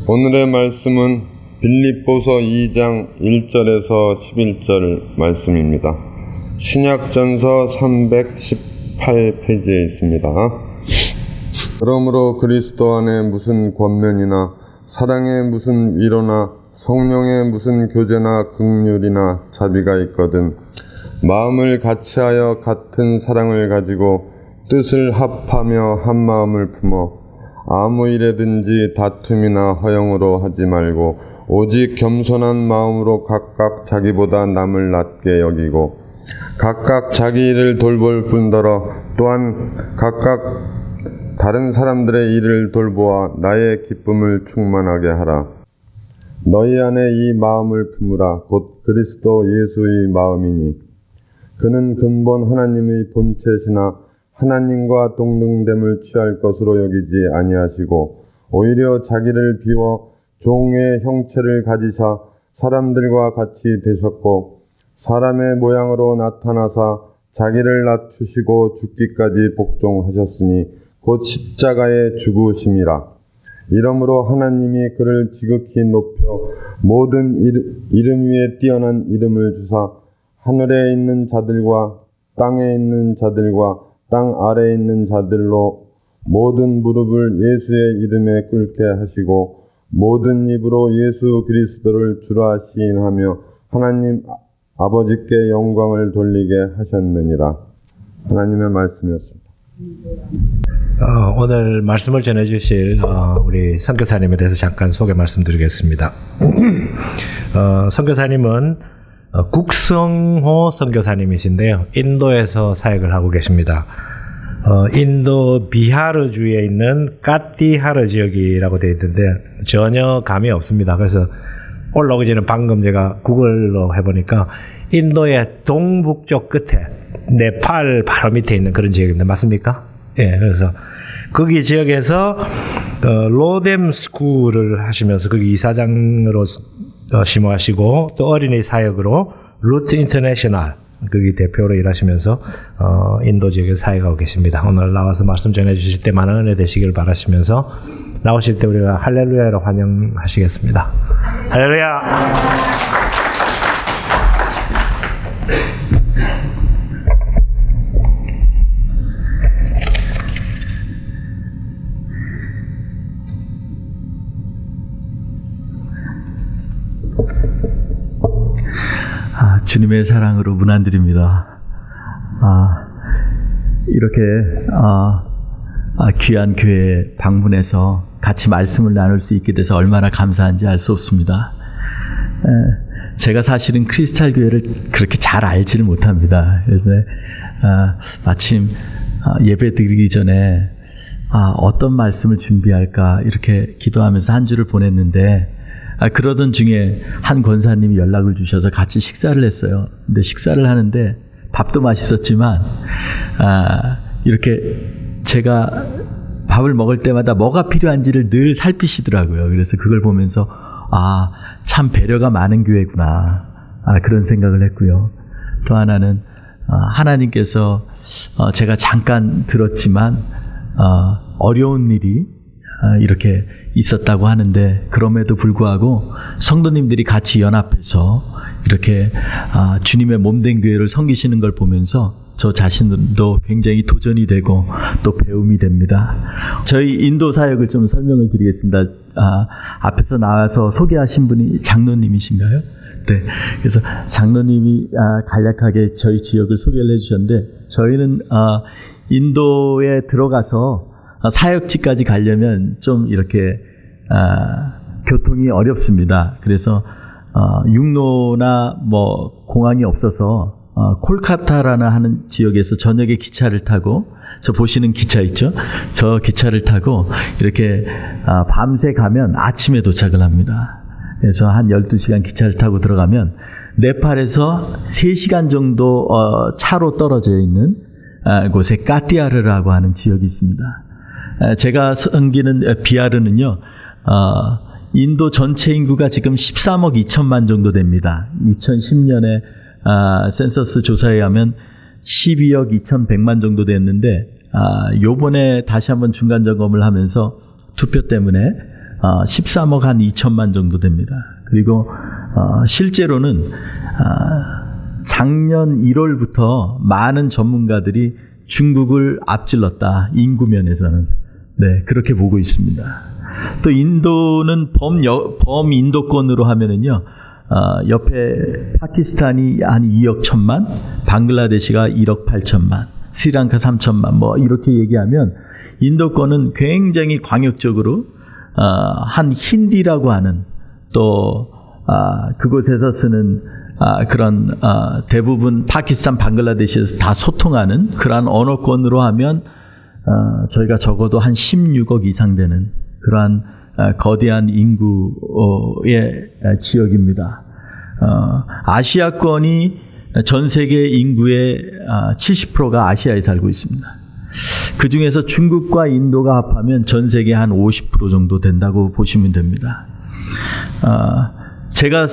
오늘의 말씀은 빌립보서 2장 1절에서 11절 말씀입니다. 신약전서 318페이지에 있습니다. 그러므로 그리스도 안에 무슨 권면이나 사랑에 무슨 위로나 성령의 무슨 교제나 긍휼이나 자비가 있거든 마음을 같이하여 같은 사랑을 가지고 뜻을 합하며 한 마음을 품어 아무 일에든지 다툼이나 허영으로 하지 말고 오직 겸손한 마음으로 각각 자기보다 남을 낮게 여기고 각각 자기 일을 돌볼 뿐더러 또한 각각 다른 사람들의 일을 돌보아 나의 기쁨을 충만하게 하라. 너희 안에 이 마음을 품으라. 곧 그리스도 예수의 마음이니 그는 근본 하나님의 본체시나 하나님과 동등됨을 취할 것으로 여기지 아니하시고 오히려 자기를 비워 종의 형체를 가지사 사람들과 같이 되셨고 사람의 모양으로 나타나사 자기를 낮추시고 죽기까지 복종하셨으니 곧 십자가에 죽으심이라. 이러므로 하나님이 그를 지극히 높여 모든 이름 위에 뛰어난 이름을 주사 하늘에 있는 자들과 땅에 있는 자들과 땅 아래에 있는 자들로 모든 무릎을 예수의 이름에 꿇게 하시고 모든 입으로 예수 그리스도를 주라 시인하며 하나님 아버지께 영광을 돌리게 하셨느니라. 하나님의 말씀이었습니다. 오늘 말씀을 전해주실 우리 선교사님에 대해서 잠깐 소개 말씀드리겠습니다. 선교사님은 국성호 선교사님이신데요. 인도에서 사역을 하고 계십니다. 인도 비하르주에 있는 까띠하르 지역이라고 되어 있는데 전혀 감이 없습니다. 그래서 올라오기 전에 방금 제가 구글로 해보니까 인도의 동북쪽 끝에 네팔 바로 밑에 있는 그런 지역입니다. 맞습니까? 예, 그래서 거기 지역에서 로뎀 스쿨을 하시면서 거기 이사장으로 심호하시고 또 어린이 사역으로 루트 인터내셔널 거기 대표로 일하시면서 인도 지역에 사역하고 계십니다. 오늘 나와서 말씀 전해 주실 때 많은 은혜 되시길 바라시면서 나오실 때 우리가 할렐루야로 환영하시겠습니다. 할렐루야. 주님의 사랑으로 문안드립니다. 이렇게 귀한 교회에 방문해서 같이 말씀을 나눌 수 있게 돼서 얼마나 감사한지 알 수 없습니다. 제가 사실은 크리스탈 교회를 그렇게 잘 알지를 못합니다. 그래서 마침 예배 드리기 전에 어떤 말씀을 준비할까 이렇게 기도하면서 한 주를 보냈는데 그러던 중에 한 권사님이 연락을 주셔서 같이 식사를 했어요. 근데 식사를 하는데 밥도 맛있었지만 이렇게 제가 밥을 먹을 때마다 뭐가 필요한지를 늘 살피시더라고요. 그래서 그걸 보면서 참 배려가 많은 교회구나 그런 생각을 했고요. 또 하나는 하나님께서 제가 잠깐 들었지만 어려운 일이 이렇게 있었다고 하는데 그럼에도 불구하고 성도님들이 같이 연합해서 이렇게 주님의 몸된 교회를 섬기시는 걸 보면서 저 자신도 굉장히 도전이 되고 또 배움이 됩니다. 저희 인도 사역을 좀 설명을 드리겠습니다. 앞에서 나와서 소개하신 분이 장로님이신가요? 네. 그래서 장로님이 간략하게 저희 지역을 소개를 해주셨는데 저희는 인도에 들어가서 사역지까지 가려면 좀 이렇게 교통이 어렵습니다. 그래서 육로나 뭐 공항이 없어서 콜카타라는 하는 지역에서 저녁에 기차를 타고 저 보시는 기차 있죠? 저 기차를 타고 이렇게 밤새 가면 아침에 도착을 합니다. 그래서 한 12시간 기차를 타고 들어가면 네팔에서 3시간 정도 차로 떨어져 있는 곳에 까띠아르라고 하는 지역이 있습니다. 제가 섬기는 비하르는요, 인도 전체 인구가 지금 13억 2천만 정도 됩니다. 2010년에 센서스 조사에 하면 12억 2,100만 정도 됐는데 요번에 다시 한번 중간 점검을 하면서 투표 때문에 13억 한 2천만 정도 됩니다. 그리고 실제로는 작년 1월부터 많은 전문가들이 중국을 앞질렀다. 인구 면에서는. 네, 그렇게 보고 있습니다. 또 인도는 범인도권으로 하면은요, 옆에 파키스탄이 한 2억 1천만, 방글라데시가 1억 8천만, 스리랑카 3천만, 뭐 이렇게 얘기하면 인도권은 굉장히 광역적으로 한 힌디라고 하는 또 그곳에서 쓰는 그런 대부분 파키스탄, 방글라데시에서 다 소통하는 그러한 언어권으로 하면 저희가 적어도 한 16억 이상 되는 그러한 거대한 인구의 지역입니다. 아시아권이 전 세계 인구의 70%가 아시아에 살고 있습니다. 그 중에서 중국과 인도가 합하면 전 세계 한 50% 정도 된다고 보시면 됩니다. 제가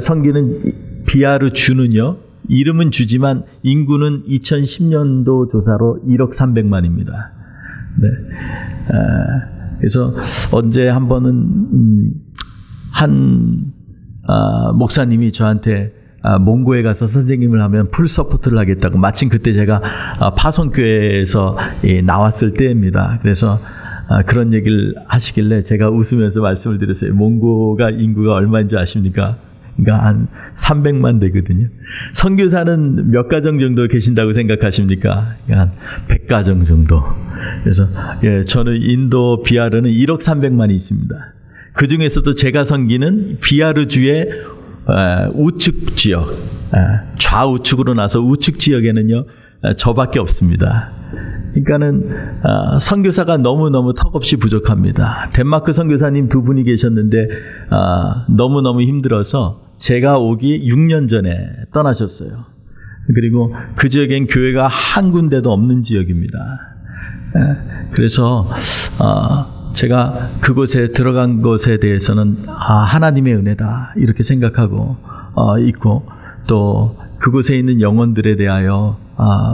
섬기는 비하르주는요, 이름은 주지만 인구는 2010년도 조사로 1억 300만입니다. 네. 그래서 언제 한 번은 목사님이 저한테 몽고에 가서 선생님을 하면 풀 서포트를 하겠다고, 마침 그때 제가 파송교회에서 나왔을 때입니다. 그래서 그런 얘기를 하시길래 제가 웃으면서 말씀을 드렸어요. 몽고가 인구가 얼마인지 아십니까? 그러니까 한 300만 되거든요. 선교사는 몇 가정 정도 계신다고 생각하십니까? 한 100가정 정도. 그래서 저는 인도 비하르는 1억 300만이 있습니다. 그 중에서도 제가 섬기는 비하르주의 우측 지역, 좌우측으로 나서 우측 지역에는요, 저밖에 없습니다. 그러니까는 선교사가 너무너무 턱없이 부족합니다. 덴마크 선교사님 두 분이 계셨는데 너무너무 힘들어서 제가 오기 6년 전에 떠나셨어요. 그리고 그 지역엔 교회가 한 군데도 없는 지역입니다. 그래서 제가 그곳에 들어간 것에 대해서는 하나님의 은혜다 이렇게 생각하고 있고, 또 그곳에 있는 영혼들에 대하여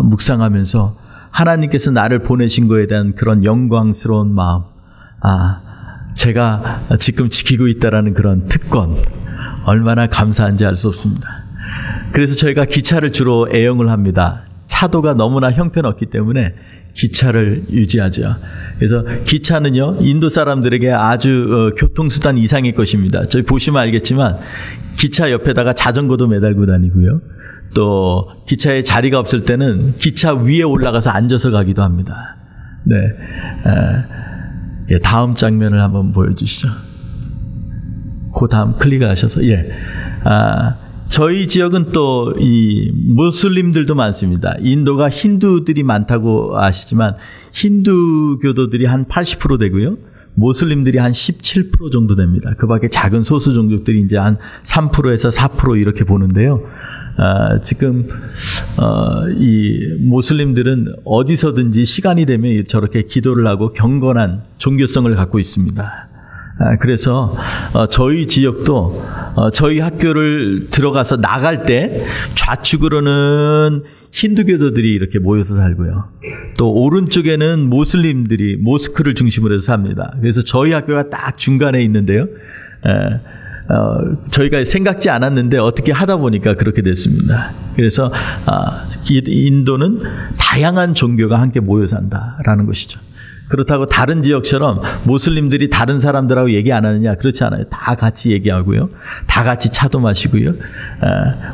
묵상하면서 하나님께서 나를 보내신 것에 대한 그런 영광스러운 마음, 제가 지금 지키고 있다라는 그런 특권, 얼마나 감사한지 알 수 없습니다. 그래서 저희가 기차를 주로 애용을 합니다. 차도가 너무나 형편없기 때문에 기차를 유지하죠. 그래서 기차는요, 인도 사람들에게 아주 교통수단 이상의 것입니다. 저희 보시면 알겠지만 기차 옆에다가 자전거도 매달고 다니고요. 또 기차에 자리가 없을 때는 기차 위에 올라가서 앉아서 가기도 합니다. 네, 다음 장면을 한번 보여주시죠. 그 다음 클릭하셔서 저희 지역은 또 이 무슬림들도 많습니다. 인도가 힌두들이 많다고 아시지만 힌두교도들이 한 80% 되고요. 모슬림들이 한 17% 정도 됩니다. 그 밖에 작은 소수 종족들이 이제 한 3%에서 4% 이렇게 보는데요. 지금 이 모슬림들은 어디서든지 시간이 되면 저렇게 기도를 하고 경건한 종교성을 갖고 있습니다. 그래서 저희 지역도 저희 학교를 들어가서 나갈 때 좌측으로는 힌두교도들이 이렇게 모여서 살고요. 또 오른쪽에는 모슬림들이 모스크를 중심으로 해서 삽니다. 그래서 저희 학교가 딱 중간에 있는데요. 저희가 생각지 않았는데 어떻게 하다 보니까 그렇게 됐습니다. 그래서 인도는 다양한 종교가 함께 모여 산다라는 것이죠. 그렇다고 다른 지역처럼 모슬림들이 다른 사람들하고 얘기 안 하느냐? 그렇지 않아요. 다 같이 얘기하고요. 다 같이 차도 마시고요.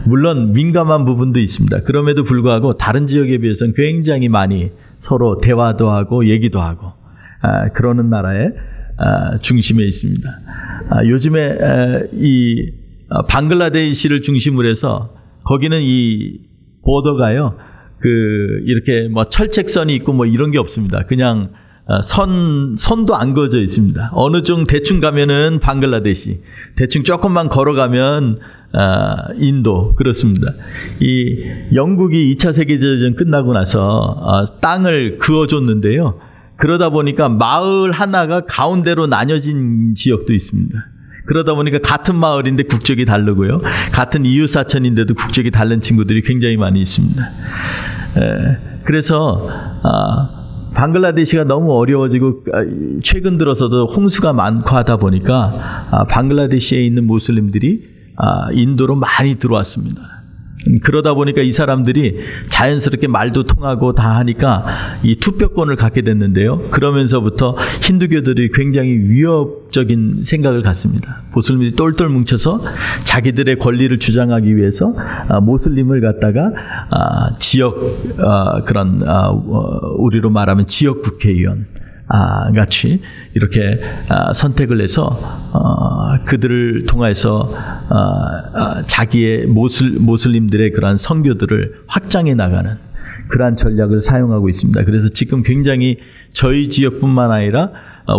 물론 민감한 부분도 있습니다. 그럼에도 불구하고 다른 지역에 비해서는 굉장히 많이 서로 대화도 하고 얘기도 하고 그러는 나라의 중심에 있습니다. 요즘에 이 방글라데시를 중심으로 해서 거기는 이 보더가요. 이렇게 뭐 철책선이 있고 뭐 이런 게 없습니다. 그냥 선도 안 그어져 있습니다. 어느 쪽 대충 가면은 방글라데시, 대충 조금만 걸어가면 인도, 그렇습니다. 이 영국이 2차 세계대전 끝나고 나서 땅을 그어줬는데요. 그러다 보니까 마을 하나가 가운데로 나뉘어진 지역도 있습니다. 그러다 보니까 같은 마을인데 국적이 다르고요. 같은 이웃사촌인데도 국적이 다른 친구들이 굉장히 많이 있습니다. 그래서 방글라데시가 너무 어려워지고 최근 들어서도 홍수가 많고 하다 보니까 방글라데시에 있는 모슬림들이 인도로 많이 들어왔습니다. 그러다 보니까 이 사람들이 자연스럽게 말도 통하고 다 하니까 이 투표권을 갖게 됐는데요. 그러면서부터 힌두교들이 굉장히 위협적인 생각을 갖습니다. 모슬림들이 똘똘 뭉쳐서 자기들의 권리를 주장하기 위해서 모슬림을 갖다가 지역 그런 우리로 말하면 지역 국회의원 같이 이렇게 선택을 해서 그들을 통해서 자기의 모슬림들의 그러한 선교들을 확장해 나가는 그러한 전략을 사용하고 있습니다. 그래서 지금 굉장히 저희 지역뿐만 아니라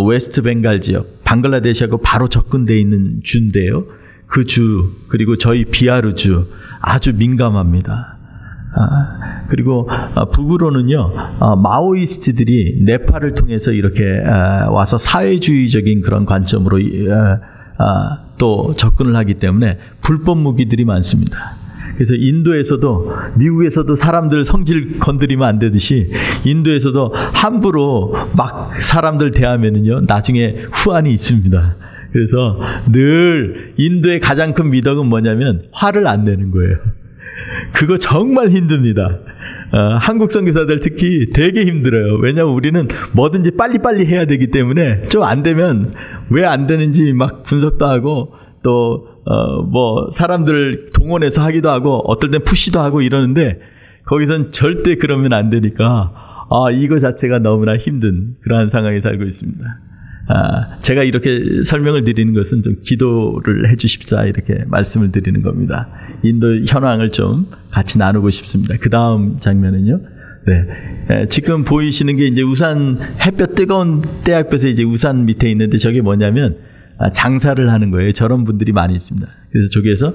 웨스트 벵갈 지역, 방글라데시하고 바로 접근되어 있는 주인데요. 그 주 그리고 저희 비하르주 아주 민감합니다. 그리고 북으로는요, 마오이스트들이 네팔을 통해서 이렇게 와서 사회주의적인 그런 관점으로 또 접근을 하기 때문에 불법 무기들이 많습니다. 그래서 인도에서도 미국에서도 사람들 성질 건드리면 안 되듯이 인도에서도 함부로 막 사람들 대하면은요, 나중에 후환이 있습니다. 그래서 늘 인도의 가장 큰 미덕은 뭐냐면 화를 안 내는 거예요. 그거 정말 힘듭니다. 한국 선교사들 특히 되게 힘들어요. 왜냐하면 우리는 뭐든지 빨리빨리 해야 되기 때문에 좀 안 되면 왜 안 되는지 막 분석도 하고 또 뭐 사람들 동원해서 하기도 하고 어떨 땐 푸시도 하고 이러는데 거기선 절대 그러면 안 되니까 이거 자체가 너무나 힘든 그러한 상황에 살고 있습니다. 제가 이렇게 설명을 드리는 것은 좀 기도를 해 주십사 이렇게 말씀을 드리는 겁니다. 인도 현황을 좀 같이 나누고 싶습니다. 그 다음 장면은요. 네. 지금 보이시는 게 이제 우산 햇볕 뜨거운 때약볕에 이제 우산 밑에 있는데 저게 뭐냐면 장사를 하는 거예요. 저런 분들이 많이 있습니다. 그래서 저기에서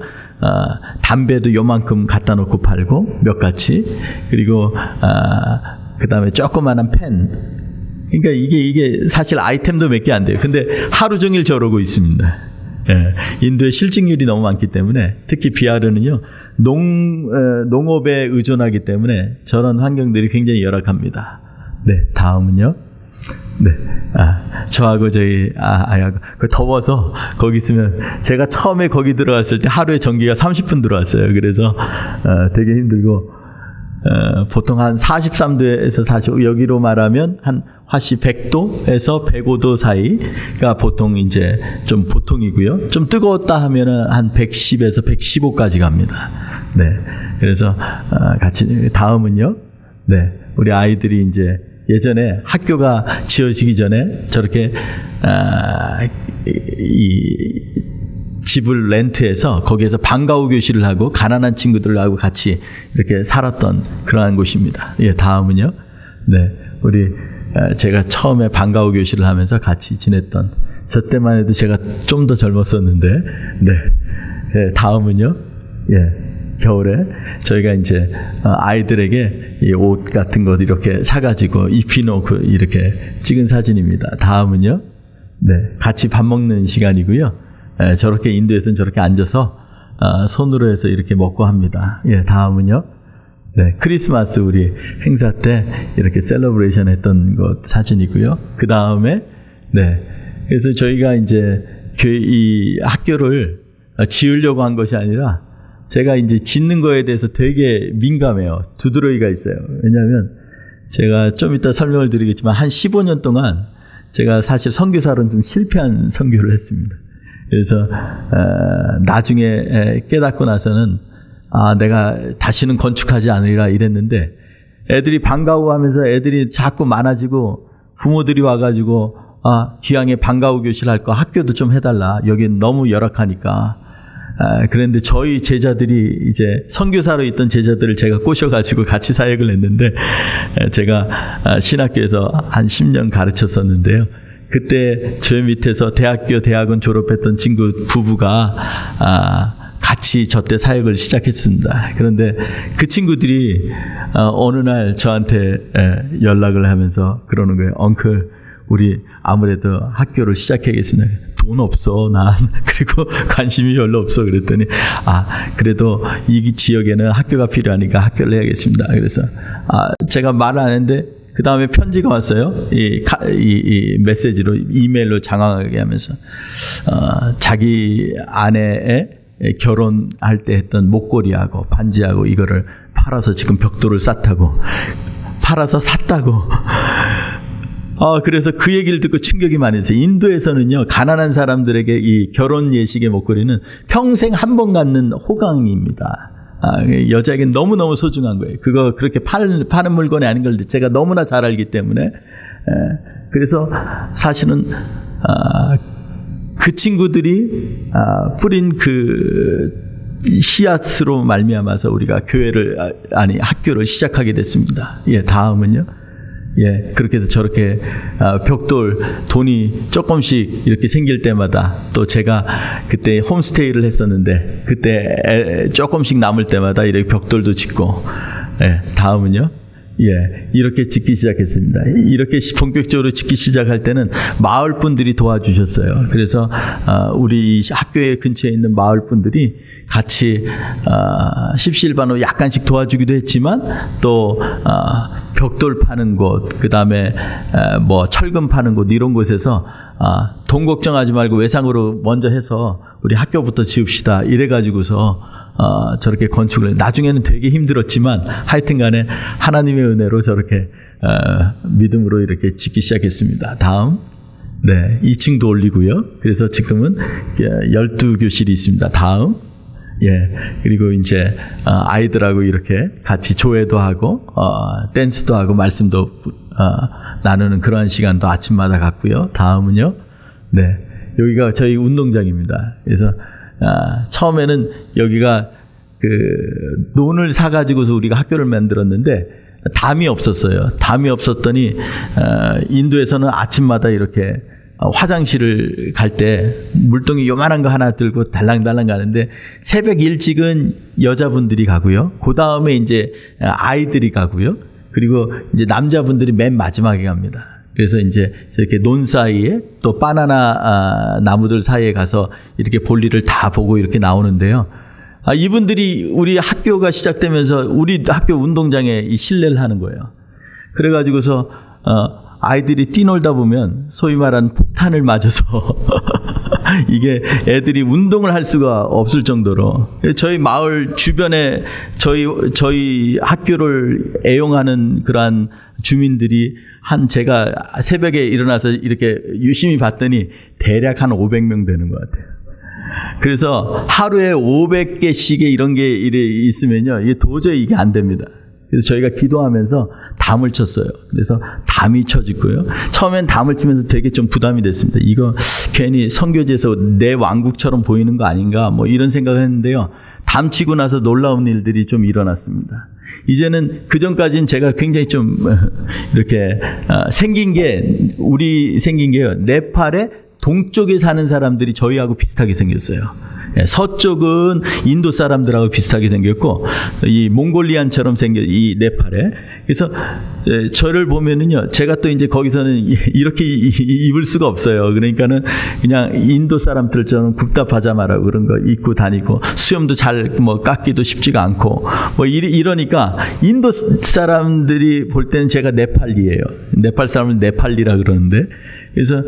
담배도 요만큼 갖다 놓고 팔고 몇 가지 그리고 그 다음에 조그마한 펜 그러니까 이게 사실 아이템도 몇 개 안 돼요. 근데 하루 종일 저러고 있습니다. 예, 인도의 실직률이 너무 많기 때문에 특히 비하르는요 농업에 의존하기 때문에 저런 환경들이 굉장히 열악합니다. 네, 다음은요. 네, 저하고 저희 아야가 더워서 거기 있으면 제가 처음에 거기 들어갔을 때 하루에 전기가 30분 들어왔어요. 그래서 되게 힘들고 보통 한 43도에서 45 여기로 말하면 한 화씨 100도에서 105도 사이가 보통 이제 좀 보통이고요. 좀 뜨거웠다 하면은 한 110에서 115까지 갑니다. 네, 그래서 같이 다음은요. 네, 우리 아이들이 이제 예전에 학교가 지어지기 전에 저렇게 이 집을 렌트해서 거기에서 방과후 교실을 하고 가난한 친구들하고 같이 이렇게 살았던 그러한 곳입니다. 예, 다음은요. 네, 우리 제가 처음에 방과후 교실을 하면서 같이 지냈던 저 때만 해도 제가 좀 더 젊었었는데, 네, 네 다음은요. 예. 겨울에 저희가 이제 아이들에게 이 옷 같은 것 이렇게 사가지고 입히놓고 이렇게 찍은 사진입니다. 다음은요. 네, 같이 밥 먹는 시간이고요. 저렇게 인도에서는 저렇게 앉아서 손으로 해서 이렇게 먹고 합니다. 예, 다음은요. 네, 크리스마스 우리 행사 때 이렇게 셀러브레이션 했던 것 사진이고요. 그 다음에 네, 그래서 저희가 이제 이 학교를 지으려고 한 것이 아니라 제가 이제 짓는 거에 대해서 되게 민감해요. 두드러기가 있어요. 왜냐하면 제가 좀 이따 설명을 드리겠지만 한 15년 동안 제가 사실 선교사로는 좀 실패한 선교를 했습니다. 그래서 나중에 깨닫고 나서는 내가 다시는 건축하지 않으리라 이랬는데 애들이 방과후 하면서 애들이 자꾸 많아지고 부모들이 와가지고 기왕에 방과후 교실 할 거 학교도 좀 해달라. 여긴 너무 열악하니까. 그런데 저희 제자들이 이제 선교사로 있던 제자들을 제가 꼬셔가지고 같이 사역을 했는데 제가 신학교에서 한 10년 가르쳤었는데요. 그때 저 밑에서 대학원 졸업했던 친구 부부가 같이 저때 사역을 시작했습니다. 그런데 그 친구들이 어느 날 저한테 연락을 하면서 그러는 거예요. 엉클, 우리 아무래도 학교를 시작해야겠습니다. 돈 없어, 난. 그리고 관심이 별로 없어. 그랬더니, 그래도 이 지역에는 학교가 필요하니까 학교를 해야겠습니다. 그래서, 제가 말을 안 했는데, 그 다음에 편지가 왔어요. 이 메시지로, 이메일로 장황하게 하면서, 자기 아내의 결혼할 때 했던 목걸이하고 반지하고 이거를 팔아서 지금 벽돌을 쌌다고. 팔아서 샀다고. 그래서 그 얘기를 듣고 충격이 많이 있어요. 인도에서는요, 가난한 사람들에게 이 결혼 예식의 목걸이는 평생 한 번 갖는 호강입니다. 여자에게 너무너무 소중한 거예요. 그거 그렇게 파는 물건이 아닌 걸 제가 너무나 잘 알기 때문에. 그래서 사실은, 그 친구들이, 뿌린 그 씨앗으로 말미암아서 우리가 학교를 시작하게 됐습니다. 예, 다음은요. 예, 그렇게 해서 저렇게 벽돌 돈이 조금씩 이렇게 생길 때마다, 또 제가 그때 홈스테이를 했었는데 그때 조금씩 남을 때마다 이렇게 벽돌도 짓고, 예, 다음은요. 예, 이렇게 짓기 시작했습니다. 이렇게 본격적으로 짓기 시작할 때는 마을 분들이 도와주셨어요. 그래서 우리 학교에 근처에 있는 마을 분들이 같이 십시일반으로 약간씩 도와주기도 했지만, 또 벽돌 파는 곳, 그 다음에 뭐 철근 파는 곳, 이런 곳에서 돈 걱정하지 말고 외상으로 먼저 해서 우리 학교부터 지읍시다, 이래가지고서 저렇게 건축을, 나중에는 되게 힘들었지만 하여튼간에 하나님의 은혜로 저렇게 믿음으로 이렇게 짓기 시작했습니다. 다음. 네, 2층도 올리고요. 그래서 지금은 12교실이 있습니다. 다음. 예, 그리고 이제 아이들하고 이렇게 같이 조회도 하고 댄스도 하고 말씀도 나누는 그러한 시간도 아침마다 갖고요. 다음은요. 네, 여기가 저희 운동장입니다. 그래서 처음에는 여기가 그 논을 사가지고서 우리가 학교를 만들었는데 담이 없었어요. 담이 없었더니 인도에서는 아침마다 이렇게 화장실을 갈 때 물동이 요만한 거 하나 들고 달랑달랑 가는데, 새벽 일찍은 여자분들이 가고요. 그 다음에 이제 아이들이 가고요. 그리고 이제 남자분들이 맨 마지막에 갑니다. 그래서 이제 이렇게 논 사이에 또 바나나 나무들 사이에 가서 이렇게 볼일을 다 보고 이렇게 나오는데요. 이분들이 우리 학교가 시작되면서 우리 학교 운동장에 이 실내를 하는 거예요. 그래가지고서 아이들이 뛰놀다 보면 소위 말하는 폭탄을 맞아서 이게 애들이 운동을 할 수가 없을 정도로, 저희 마을 주변에 저희 학교를 애용하는 그러한 주민들이 제가 새벽에 일어나서 이렇게 유심히 봤더니 대략 한 500명 되는 것 같아요. 그래서 하루에 500개씩의 이런 게 있으면요, 이게 도저히 이게 안 됩니다. 그래서 저희가 기도하면서 담을 쳤어요. 그래서 담이 쳐지고요. 처음엔 담을 치면서 되게 좀 부담이 됐습니다. 이거 괜히 선교지에서 내 왕국처럼 보이는 거 아닌가, 뭐 이런 생각을 했는데요. 담 치고 나서 놀라운 일들이 좀 일어났습니다. 이제는 그전까지는 제가 굉장히 좀 이렇게 생긴 게요. 네팔의 동쪽에 사는 사람들이 저희하고 비슷하게 생겼어요. 서쪽은 인도 사람들하고 비슷하게 생겼고, 이 몽골리안처럼 생겨, 이 네팔에. 그래서 저를 보면은요, 제가 또 이제 거기서는 이렇게 입을 수가 없어요. 그러니까는 그냥 인도 사람들처럼 굽다 파자마라고 그런 거 입고 다니고, 수염도 잘 뭐 깎기도 쉽지가 않고, 뭐 이러니까 인도 사람들이 볼 때는 제가 네팔리예요. 네팔 사람은 네팔리라 그러는데, 그래서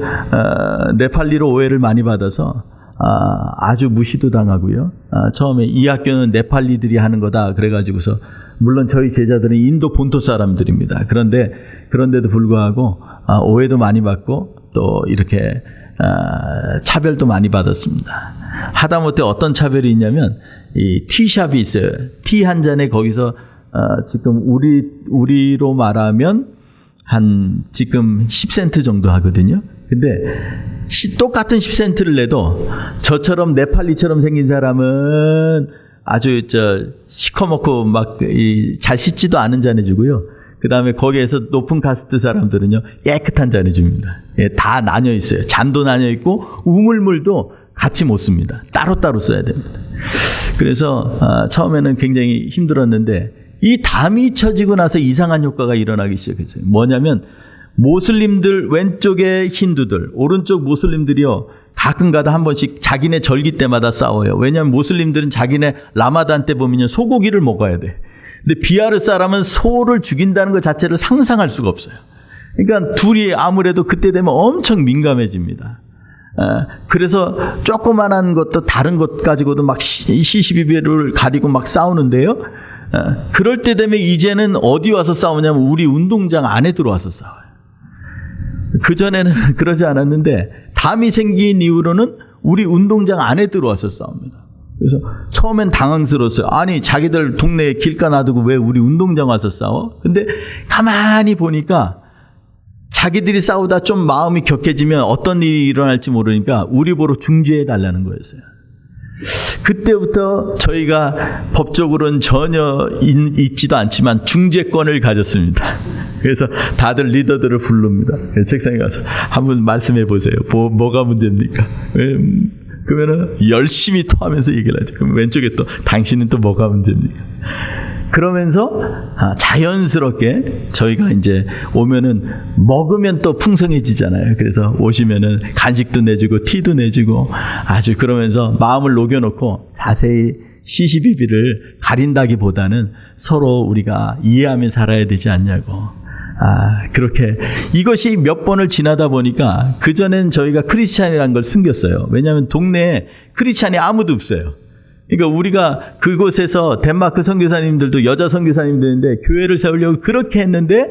네팔리로 오해를 많이 받아서 아주 무시도 당하고요. 처음에 이 학교는 네팔리들이 하는 거다 그래가지고서, 물론 저희 제자들은 인도 본토 사람들입니다. 그런데도 불구하고 오해도 많이 받고 또 이렇게 차별도 많이 받았습니다. 하다못해 어떤 차별이 있냐면, 이 티샵이 있어요. 티 한 잔에 거기서 지금 우리로 말하면 한 지금 10센트 정도 하거든요. 근데 똑같은 10센트를 내도 저처럼 네팔리처럼 생긴 사람은 아주 시커멓고 막 잘 씻지도 않은 잔에 주고요. 그 다음에 거기에서 높은 카스트 사람들은요, 깨끗한 잔에 줍니다. 예, 다 나뉘어 있어요. 잔도 나뉘어 있고 우물물도 같이 못 씁니다. 따로따로 써야 됩니다. 그래서 처음에는 굉장히 힘들었는데, 이 담이 쳐지고 나서 이상한 효과가 일어나기 시작했어요. 뭐냐면, 모슬림들, 왼쪽에 힌두들, 오른쪽 모슬림들이요, 가끔가다 한 번씩 자기네 절기 때마다 싸워요. 왜냐하면 모슬림들은 자기네 라마단 때 보면 소고기를 먹어야 돼. 근데 비하르 사람은 소를 죽인다는 것 자체를 상상할 수가 없어요. 그러니까 둘이 아무래도 그때 되면 엄청 민감해집니다. 그래서 조그만한 것도 다른 것 가지고도 막 시시비비를 가리고 막 싸우는데요. 그럴 때 되면 이제는 어디 와서 싸우냐면 우리 운동장 안에 들어와서 싸워요. 그전에는 그러지 않았는데 담이 생긴 이후로는 우리 운동장 안에 들어와서 싸웁니다. 그래서 처음엔 당황스러웠어요. 아니 자기들 동네에 길가 놔두고 왜 우리 운동장 와서 싸워? 근데 가만히 보니까 자기들이 싸우다 좀 마음이 격해지면 어떤 일이 일어날지 모르니까 우리 보러 중재해 달라는 거였어요. 그때부터 저희가 법적으로는 전혀 있지도 않지만 중재권을 가졌습니다. 그래서 다들 리더들을 부릅니다. 책상에 가서 한번 말씀해 보세요. 뭐가 문제입니까? 그러면은 열심히 토하면서 얘기를 하죠. 그럼 왼쪽에 또 당신은 또 뭐가 문제입니까? 그러면서 자연스럽게 저희가 이제 오면은 먹으면 또 풍성해지잖아요. 그래서 오시면은 간식도 내주고 티도 내주고 아주 그러면서 마음을 녹여놓고 자세히 시시비비를 가린다기보다는 서로 우리가 이해하며 살아야 되지 않냐고. 그렇게 이것이 몇 번을 지나다 보니까 그전엔 저희가 크리스찬이라는 걸 숨겼어요. 왜냐하면 동네에 크리스찬이 아무도 없어요. 그러니까 우리가 그곳에서 덴마크 선교사님들도 여자 선교사님들인데 교회를 세우려고 그렇게 했는데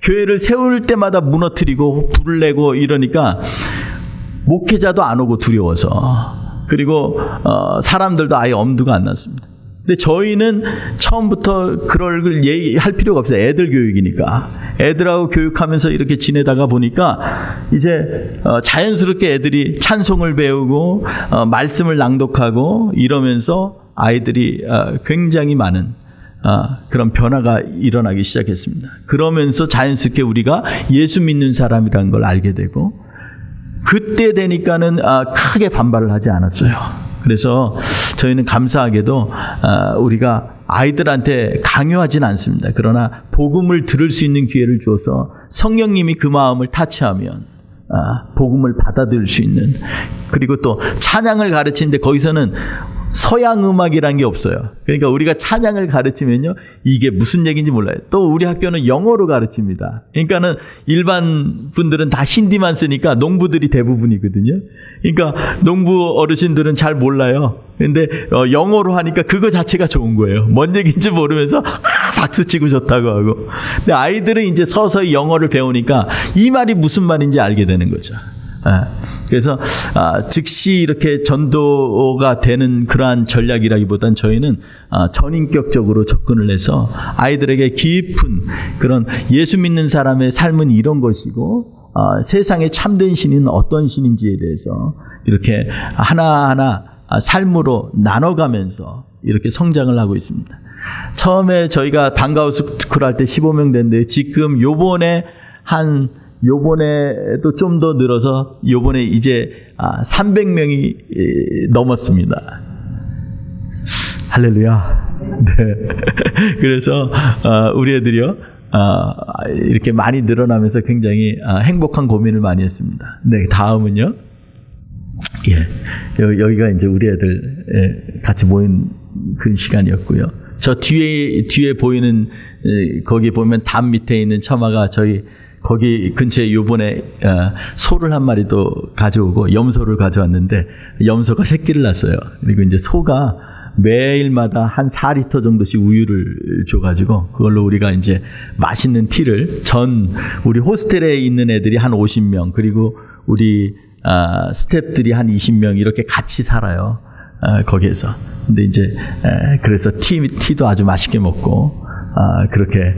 교회를 세울 때마다 무너뜨리고 불을 내고 이러니까 목회자도 안 오고 두려워서 그리고 사람들도 아예 엄두가 안 났습니다. 근데 저희는 처음부터 그럴 걸 얘기할 필요가 없어요. 애들 교육이니까. 애들하고 교육하면서 이렇게 지내다가 보니까 이제 자연스럽게 애들이 찬송을 배우고 말씀을 낭독하고 이러면서 아이들이 굉장히 많은 그런 변화가 일어나기 시작했습니다. 그러면서 자연스럽게 우리가 예수 믿는 사람이라는 걸 알게 되고 그때 되니까는 크게 반발을 하지 않았어요. 그래서 저희는 감사하게도 우리가 아이들한테 강요하진 않습니다. 그러나 복음을 들을 수 있는 기회를 주어서 성령님이 그 마음을 타치하면 복음을 받아들일 수 있는 그리고 또 찬양을 가르치는데 거기서는 서양 음악이란 게 없어요. 그러니까 우리가 찬양을 가르치면요 이게 무슨 얘기인지 몰라요. 또 우리 학교는 영어로 가르칩니다. 그러니까는 일반 분들은 다 힌디만 쓰니까 농부들이 대부분이거든요. 그러니까 농부 어르신들은 잘 몰라요. 근데 영어로 하니까 그거 자체가 좋은 거예요. 뭔 얘기인지 모르면서 박수치고 좋다고 하고. 근데 아이들은 이제 서서히 영어를 배우니까 이 말이 무슨 말인지 알게 되는 거죠. 그래서 즉시 이렇게 전도가 되는 그러한 전략이라기보단 저희는 전인격적으로 접근을 해서 아이들에게 깊은 그런 예수 믿는 사람의 삶은 이런 것이고 세상에 참된 신은 어떤 신인지에 대해서 이렇게 하나하나 삶으로 나눠가면서 이렇게 성장을 하고 있습니다. 처음에 저희가 방과후 스쿨 할 때 15명 됐는데 지금 요번에도 좀 더 늘어서 요번에 이제 300명이 넘었습니다. 할렐루야. 네. 그래서 우리 애들이요 이렇게 많이 늘어나면서 굉장히 행복한 고민을 많이 했습니다. 네, 다음은요. 예, 여기가 이제 우리 애들 같이 모인 그 시간이었고요. 저 뒤에 보이는 거기 보면 담 밑에 있는 처마가 저희 거기 근처에 요번에 소를 한 마리도 가져오고 염소를 가져왔는데 염소가 새끼를 낳았어요. 그리고 이제 소가 매일마다 한 4리터 정도씩 우유를 줘가지고 그걸로 우리가 이제 맛있는 티를 우리 호스텔에 있는 애들이 한 50명 그리고 우리 스태프들이 한 20명 이렇게 같이 살아요. 거기에서. 근데 이제 그래서 티도 아주 맛있게 먹고 그렇게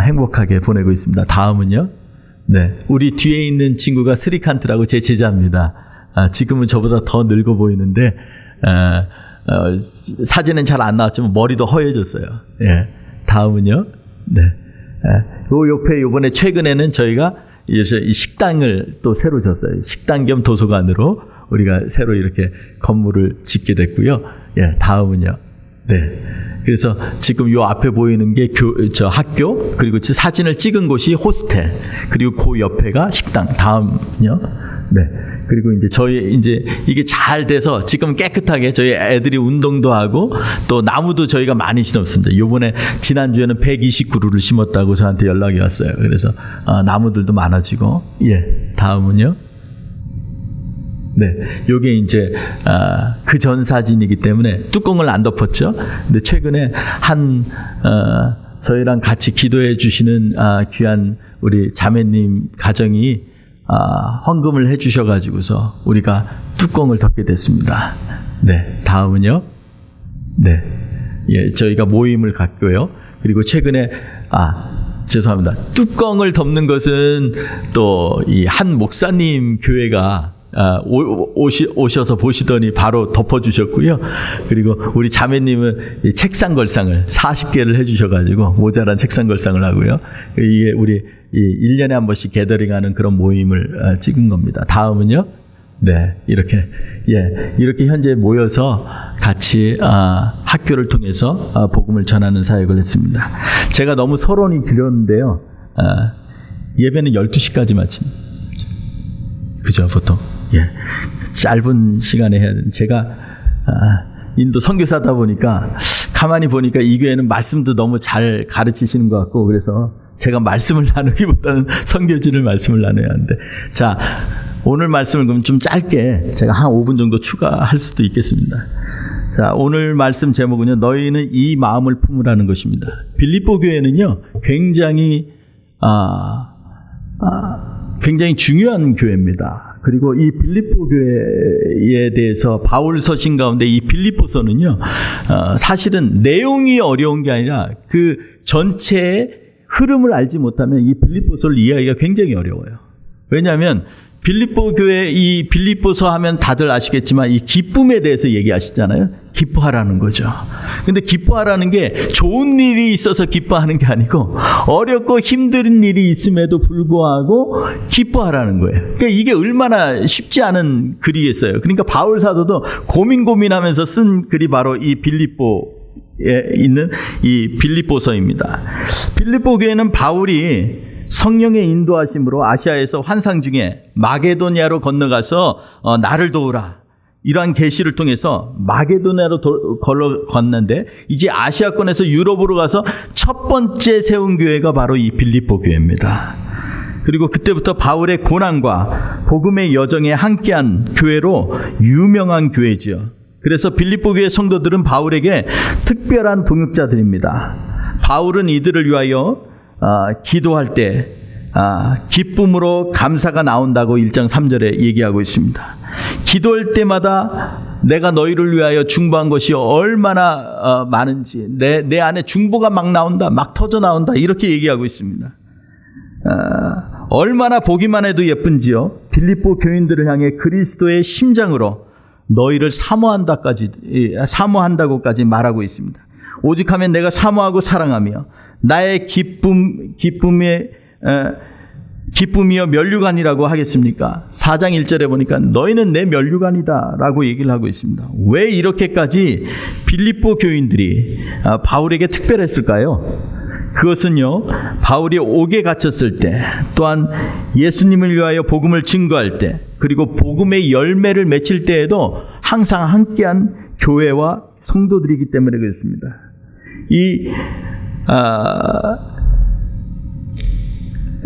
행복하게 보내고 있습니다. 다음은요. 네, 우리 뒤에 있는 친구가 스리칸트라고 제 제자입니다. 지금은 저보다 더 늙어 보이는데 사진은 잘 안 나왔지만 머리도 허해졌어요. 예, 다음은요. 네, 그 옆에 이번에 최근에는 저희가 이 식당을 또 새로 졌어요. 식당 겸 도서관으로 우리가 새로 이렇게 건물을 짓게 됐고요. 예, 다음은요. 네. 그래서 지금 요 앞에 보이는 게 저 학교, 그리고 사진을 찍은 곳이 호스텔, 그리고 그 옆에가 식당. 다음요. 네. 그리고 이제 이게 잘 돼서 지금 깨끗하게 저희 애들이 운동도 하고 또 나무도 저희가 많이 심었습니다. 요번에 지난주에는 129그루를 심었다고 저한테 연락이 왔어요. 그래서 나무들도 많아지고. 예. 다음은요. 네, 요게 이제 그 전 사진이기 때문에 뚜껑을 안 덮었죠. 근데 최근에 저희랑 같이 기도해 주시는 귀한 우리 자매님 가정이 헌금을 해 주셔가지고서 우리가 뚜껑을 덮게 됐습니다. 네, 다음은요. 네, 예, 저희가 모임을 갖고요. 그리고 최근에 죄송합니다. 뚜껑을 덮는 것은 또 이 한 목사님 교회가 오셔서 보시더니 바로 덮어주셨고요. 그리고 우리 자매님은 이 책상 걸상을 40개를 해주셔가지고 모자란 책상 걸상을 하고요. 이게 우리 1년에 한 번씩 게더링하는 그런 모임을 찍은 겁니다. 다음은요. 네, 이렇게 현재 모여서 같이 학교를 통해서 복음을 전하는 사역을 했습니다. 제가 너무 서론이 길었는데요. 예배는 12시까지 마칩니다. 그죠, 보통. 예. 짧은 시간에 해야 되는. 제가 인도 선교사다 보니까 가만히 보니까 이 교회는 말씀도 너무 잘 가르치시는 것 같고, 그래서 제가 말씀을 나누기보다는 선교지를 말씀을 나눠야 하는데, 자, 오늘 말씀을 그럼 좀 짧게 제가 한 5분 정도 추가할 수도 있겠습니다. 자, 오늘 말씀 제목은요, 너희는 이 마음을 품으라는 것입니다. 빌립보 교회는요, 굉장히 중요한 교회입니다. 그리고 이 빌립보 교회에 대해서 바울 서신 가운데 이 빌립보서는요, 사실은 내용이 어려운 게 아니라 그 전체의 흐름을 알지 못하면 이 빌립보서를 이해하기가 굉장히 어려워요. 왜냐하면 빌립보 교회 이 빌립보서 하면 다들 아시겠지만 이 기쁨에 대해서 얘기하시잖아요. 기뻐하라는 거죠. 근데 기뻐하라는 게 좋은 일이 있어서 기뻐하는 게 아니고 어렵고 힘든 일이 있음에도 불구하고 기뻐하라는 거예요. 그러니까 이게 얼마나 쉽지 않은 글이겠어요. 그러니까 바울 사도도 고민하면서 쓴 글이 바로 이 빌립보에 있는 이 빌립보서입니다. 빌립보 교회는 바울이 성령의 인도하심으로 아시아에서 환상 중에 마게도냐로 건너가서 나를 도우라, 이러한 계시를 통해서 마게도냐로 건너는데 이제 아시아권에서 유럽으로 가서 첫 번째 세운 교회가 바로 이 빌립보 교회입니다. 그리고 그때부터 바울의 고난과 복음의 여정에 함께한 교회로 유명한 교회지요. 그래서 빌립보 교회 성도들은 바울에게 특별한 동역자들입니다. 바울은 이들을 위하여 기도할 때 기쁨으로 감사가 나온다고 1장 3절에 얘기하고 있습니다. 기도할 때마다 내가 너희를 위하여 중보한 것이 얼마나 많은지, 내 안에 중보가 막 나온다, 막 터져 나온다, 이렇게 얘기하고 있습니다. 얼마나 보기만 해도 예쁜지요. 빌립보 교인들을 향해 그리스도의 심장으로 너희를 사모한다고까지 말하고 있습니다. 오직하면 내가 사모하고 사랑하며 나의 기쁨이여 면류관이라고 하겠습니까? 4장 1절에 보니까 너희는 내 면류관이다 라고 얘기를 하고 있습니다. 왜 이렇게까지 빌립보 교인들이 바울에게 특별했을까요? 그것은요, 바울이 옥에 갇혔을 때, 또한 예수님을 위하여 복음을 증거할 때, 그리고 복음의 열매를 맺힐 때에도 항상 함께한 교회와 성도들이기 때문에 그렇습니다.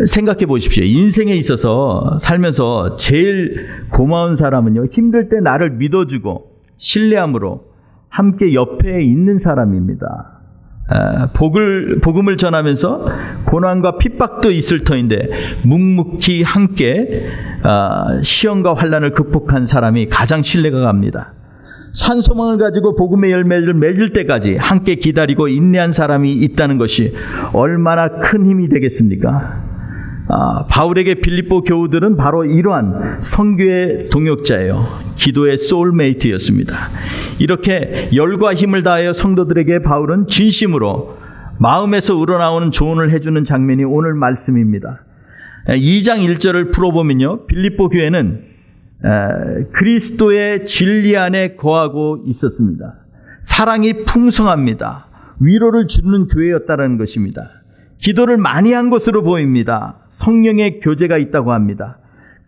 생각해 보십시오. 인생에 있어서 살면서 제일 고마운 사람은요, 힘들 때 나를 믿어주고 신뢰함으로 함께 옆에 있는 사람입니다. 복음을 전하면서 고난과 핍박도 있을 터인데 묵묵히 함께 시험과 환난을 극복한 사람이 가장 신뢰가 갑니다. 산소망을 가지고 복음의 열매를 맺을 때까지 함께 기다리고 인내한 사람이 있다는 것이 얼마나 큰 힘이 되겠습니까? 바울에게 빌립보 교우들은 바로 이러한 선교의 동역자예요. 기도의 소울메이트였습니다. 이렇게 열과 힘을 다하여 성도들에게 바울은 진심으로 마음에서 우러나오는 조언을 해주는 장면이 오늘 말씀입니다. 2장 1절을 풀어보면요, 빌립보 교회는 그리스도의 진리 안에 거하고 있었습니다. 사랑이 풍성합니다. 위로를 주는 교회였다는 것입니다. 기도를 많이 한 것으로 보입니다. 성령의 교제가 있다고 합니다.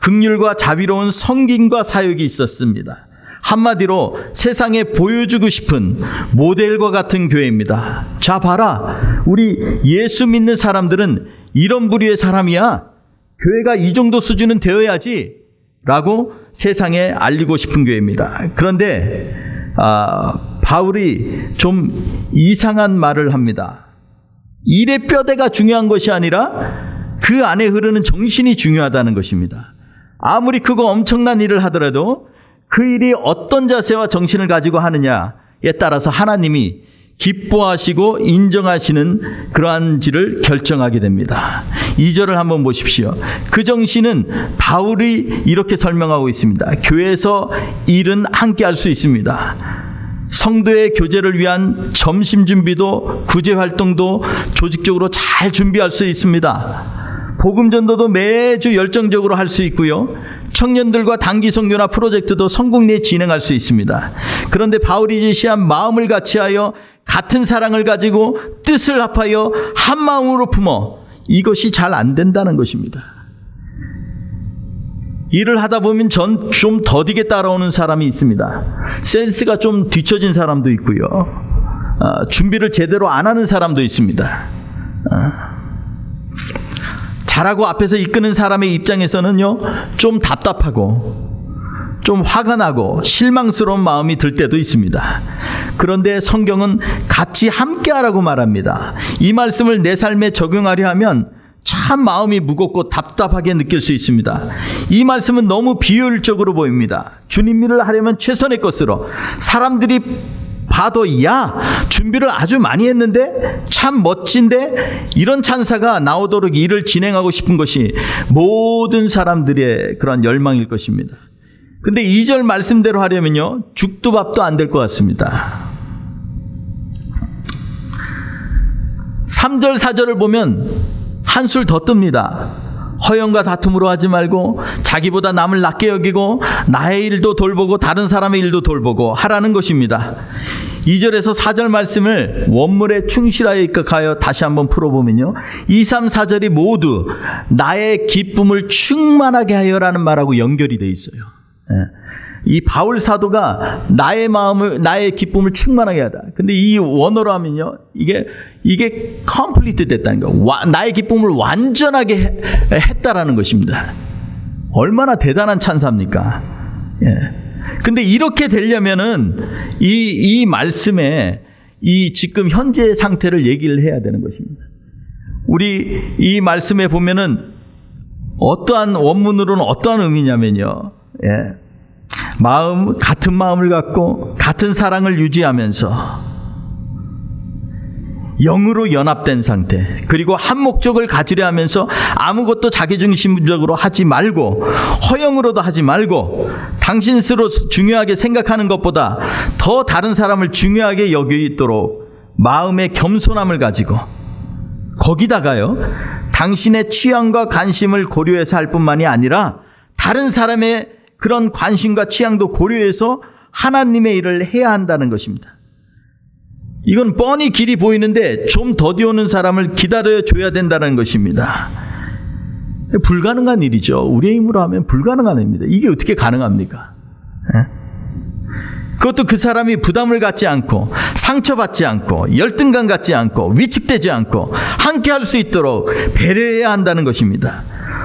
긍휼과 자비로운 섬김과 사역이 있었습니다. 한마디로 세상에 보여주고 싶은 모델과 같은 교회입니다. 자 봐라, 우리 예수 믿는 사람들은 이런 부류의 사람이야. 교회가 이 정도 수준은 되어야지 라고 세상에 알리고 싶은 교회입니다. 그런데 바울이 좀 이상한 말을 합니다. 일의 뼈대가 중요한 것이 아니라 그 안에 흐르는 정신이 중요하다는 것입니다. 아무리 크고 엄청난 일을 하더라도 그 일이 어떤 자세와 정신을 가지고 하느냐에 따라서 하나님이 기뻐하시고 인정하시는 그러한지를 결정하게 됩니다. 2절을 한번 보십시오. 그 정신은 바울이 이렇게 설명하고 있습니다. 교회에서 일은 함께 할 수 있습니다. 성도의 교제를 위한 점심 준비도 구제 활동도 조직적으로 잘 준비할 수 있습니다. 복음 전도도 매주 열정적으로 할 수 있고요. 청년들과 단기 선교나 프로젝트도 성공 내에 진행할 수 있습니다. 그런데 바울이 제시한 마음을 같이하여 같은 사랑을 가지고 뜻을 합하여 한 마음으로 품어, 이것이 잘 안 된다는 것입니다. 일을 하다 보면 좀 더디게 따라오는 사람이 있습니다. 센스가 좀 뒤처진 사람도 있고요. 준비를 제대로 안 하는 사람도 있습니다. 잘하고 앞에서 이끄는 사람의 입장에서는요, 좀 답답하고 좀 화가 나고 실망스러운 마음이 들 때도 있습니다. 그런데 성경은 같이 함께하라고 말합니다. 이 말씀을 내 삶에 적용하려 하면 참 마음이 무겁고 답답하게 느낄 수 있습니다. 이 말씀은 너무 비효율적으로 보입니다. 주님 일을 하려면 최선의 것으로, 사람들이 봐도 야, 준비를 아주 많이 했는데 참 멋진데, 이런 찬사가 나오도록 일을 진행하고 싶은 것이 모든 사람들의 그런 열망일 것입니다. 근데 2절 말씀대로 하려면요, 죽도 밥도 안 될 것 같습니다. 3절 4절을 보면 한술 더 뜹니다. 허영과 다툼으로 하지 말고 자기보다 남을 낮게 여기고 나의 일도 돌보고 다른 사람의 일도 돌보고 하라는 것입니다. 2절에서 4절 말씀을 원문에 충실하여 입각하여 다시 한번 풀어보면요, 2, 3, 4절이 모두 나의 기쁨을 충만하게 하여라는 말하고 연결이 되어 있어요. 이 바울 사도가 나의 기쁨을 충만하게 하다. 근데 이 원어로 하면요, 이게 컴플리트 됐다는 거. 나의 기쁨을 완전하게 했다라는 것입니다. 얼마나 대단한 찬사입니까? 근데 이렇게 되려면은 이 말씀에 이 지금 현재의 상태를 얘기를 해야 되는 것입니다. 우리 이 말씀에 보면은 어떠한 원문으로는 어떠한 의미냐면요, 같은 마음을 갖고 같은 사랑을 유지하면서 영으로 연합된 상태, 그리고 한 목적을 가지려 하면서 아무것도 자기중심적으로 하지 말고 허영으로도 하지 말고 당신 스스로 중요하게 생각하는 것보다 더 다른 사람을 중요하게 여기도록 마음의 겸손함을 가지고, 거기다가요, 당신의 취향과 관심을 고려해서 할 뿐만이 아니라 다른 사람의 그런 관심과 취향도 고려해서 하나님의 일을 해야 한다는 것입니다. 이건 뻔히 길이 보이는데 좀 더디 오는 사람을 기다려줘야 된다는 것입니다. 불가능한 일이죠. 우리의 힘으로 하면 불가능한 일입니다. 이게 어떻게 가능합니까? 그것도 그 사람이 부담을 갖지 않고 상처받지 않고 열등감 갖지 않고 위축되지 않고 함께 할 수 있도록 배려해야 한다는 것입니다.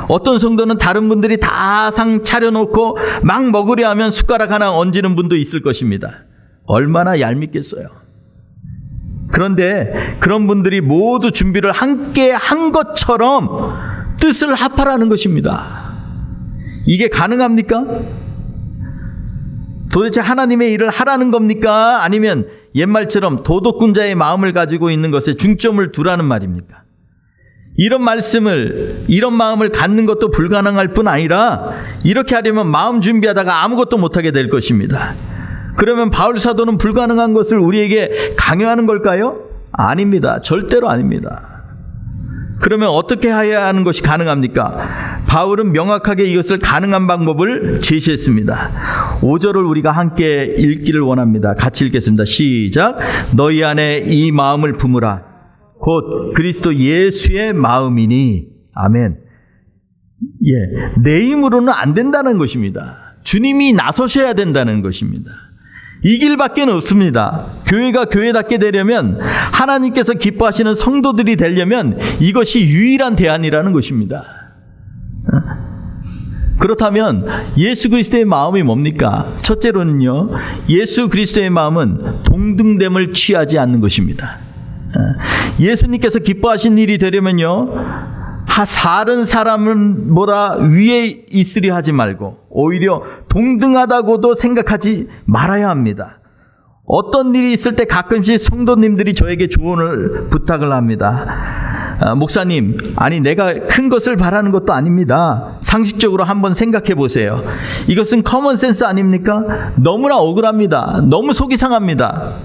어떤 성도는 다른 분들이 다 상 차려놓고 막 먹으려 하면 숟가락 하나 얹는 분도 있을 것입니다. 얼마나 얄밉겠어요. 그런데 그런 분들이 모두 준비를 함께 한 것처럼 뜻을 합하라는 것입니다. 이게 가능합니까? 도대체 하나님의 일을 하라는 겁니까? 아니면 옛말처럼 도덕군자의 마음을 가지고 있는 것에 중점을 두라는 말입니까? 이런 마음을 갖는 것도 불가능할 뿐 아니라 이렇게 하려면 마음 준비하다가 아무것도 못하게 될 것입니다. 그러면 바울 사도는 불가능한 것을 우리에게 강요하는 걸까요? 아닙니다. 절대로 아닙니다. 그러면 어떻게 해야 하는 것이 가능합니까? 바울은 명확하게 이것을 가능한 방법을 제시했습니다. 5절을 우리가 함께 읽기를 원합니다. 같이 읽겠습니다. 시작. 너희 안에 이 마음을 품으라. 곧 그리스도 예수의 마음이니. 아멘. 내 힘으로는 안 된다는 것입니다. 주님이 나서셔야 된다는 것입니다. 이 길밖에 없습니다. 교회가 교회답게 되려면, 하나님께서 기뻐하시는 성도들이 되려면 이것이 유일한 대안이라는 것입니다. 그렇다면 예수 그리스도의 마음이 뭡니까? 첫째로는요, 예수 그리스도의 마음은 동등됨을 취하지 않는 것입니다. 예수님께서 기뻐하신 일이 되려면요, 다른 사람보다 위에 있으려 하지 말고 오히려 동등하다고도 생각하지 말아야 합니다. 어떤 일이 있을 때 가끔씩 성도님들이 저에게 조언을 부탁을 합니다. 목사님, 아니 내가 큰 것을 바라는 것도 아닙니다. 상식적으로 한번 생각해 보세요. 이것은 커먼 센스 아닙니까? 너무나 억울합니다. 너무 속이 상합니다.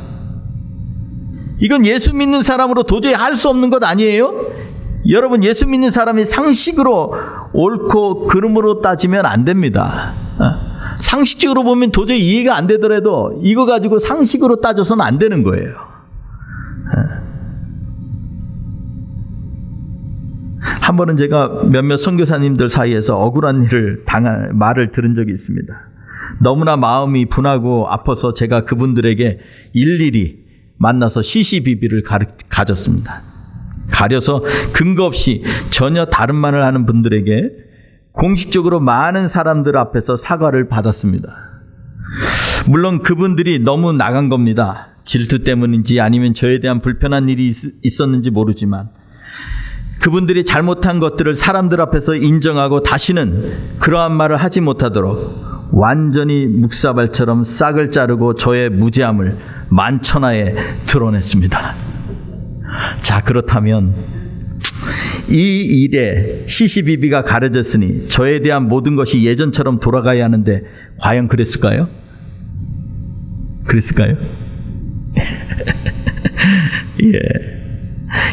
이건 예수 믿는 사람으로 도저히 할 수 없는 것 아니에요? 여러분, 예수 믿는 사람이 상식으로 옳고 그름으로 따지면 안 됩니다. 상식적으로 보면 도저히 이해가 안 되더라도 이거 가지고 상식으로 따져서는 안 되는 거예요. 한 번은 제가 몇몇 선교사님들 사이에서 억울한 말을 들은 적이 있습니다. 너무나 마음이 분하고 아파서 제가 그분들에게 일일이 만나서 시시비비를 가졌습니다. 가려서 근거 없이 전혀 다른 말을 하는 분들에게 공식적으로 많은 사람들 앞에서 사과를 받았습니다. 물론 그분들이 너무 나간 겁니다. 질투 때문인지 아니면 저에 대한 불편한 일이 있었는지 모르지만, 그분들이 잘못한 것들을 사람들 앞에서 인정하고 다시는 그러한 말을 하지 못하도록 완전히 묵사발처럼 싹을 자르고 저의 무죄함을 만천하에 드러냈습니다. 자, 그렇다면 이 일에 시시비비가 가려졌으니 저에 대한 모든 것이 예전처럼 돌아가야 하는데 과연 그랬을까요? 그랬을까요?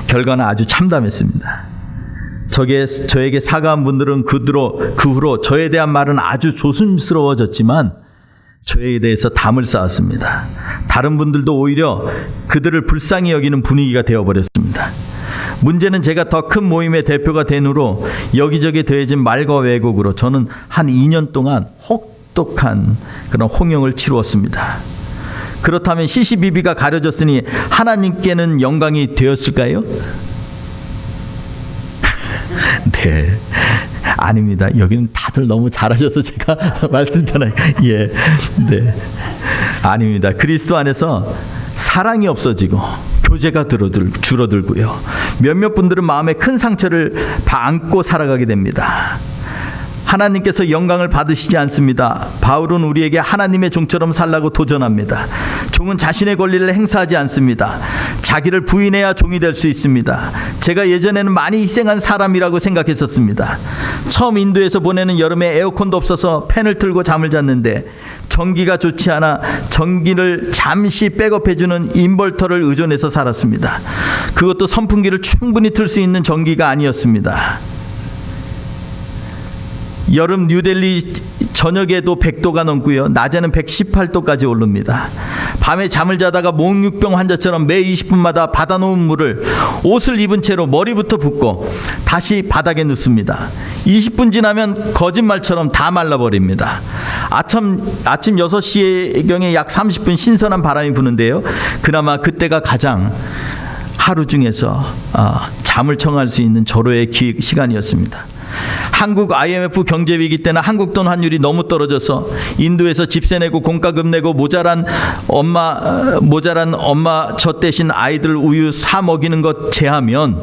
결과는 아주 참담했습니다. 저에게 사과한 분들은 그 후로 저에 대한 말은 아주 조심스러워졌지만 저에 대해서 담을 쌓았습니다. 다른 분들도 오히려 그들을 불쌍히 여기는 분위기가 되어버렸습니다. 문제는 제가 더 큰 모임의 대표가 된 후로 여기저기 더해진 말과 왜곡으로 저는 한 2년 동안 혹독한 그런 홍역을 치루었습니다. 그렇다면 시시비비가 가려졌으니 하나님께는 영광이 되었을까요? 네, 아닙니다. 여기는 다들 너무 잘하셔서 제가 말씀잖아요. 네, 아닙니다. 그리스도 안에서 사랑이 없어지고 교제가 줄어들고요. 몇몇 분들은 마음에 큰 상처를 안고 살아가게 됩니다. 하나님께서 영광을 받으시지 않습니다. 바울은 우리에게 하나님의 종처럼 살라고 도전합니다. 종은 자신의 권리를 행사하지 않습니다. 자기를 부인해야 종이 될 수 있습니다. 제가 예전에는 많이 희생한 사람이라고 생각했었습니다. 처음 인도에서 보내는 여름에 에어컨도 없어서 팬을 틀고 잠을 잤는데 전기가 좋지 않아 전기를 잠시 백업해주는 인버터를 의존해서 살았습니다. 그것도 선풍기를 충분히 틀 수 있는 전기가 아니었습니다. 여름 뉴델리 저녁에도 100도가 넘고요. 낮에는 118도까지 오릅니다. 밤에 잠을 자다가 몽유병 환자처럼 매 20분마다 받아놓은 물을 옷을 입은 채로 머리부터 붓고 다시 바닥에 눕습니다. 20분 지나면 거짓말처럼 다 말라버립니다. 아침 6시경에 약 30분 신선한 바람이 부는데요. 그나마 그때가 가장 하루 중에서 잠을 청할 수 있는 절호의 시간이었습니다. 한국 IMF 경제위기 때는 한국 돈 환율이 너무 떨어져서 인도에서 집세 내고 공과금 내고 모자란 엄마 저 대신 아이들 우유 사 먹이는 것 제하면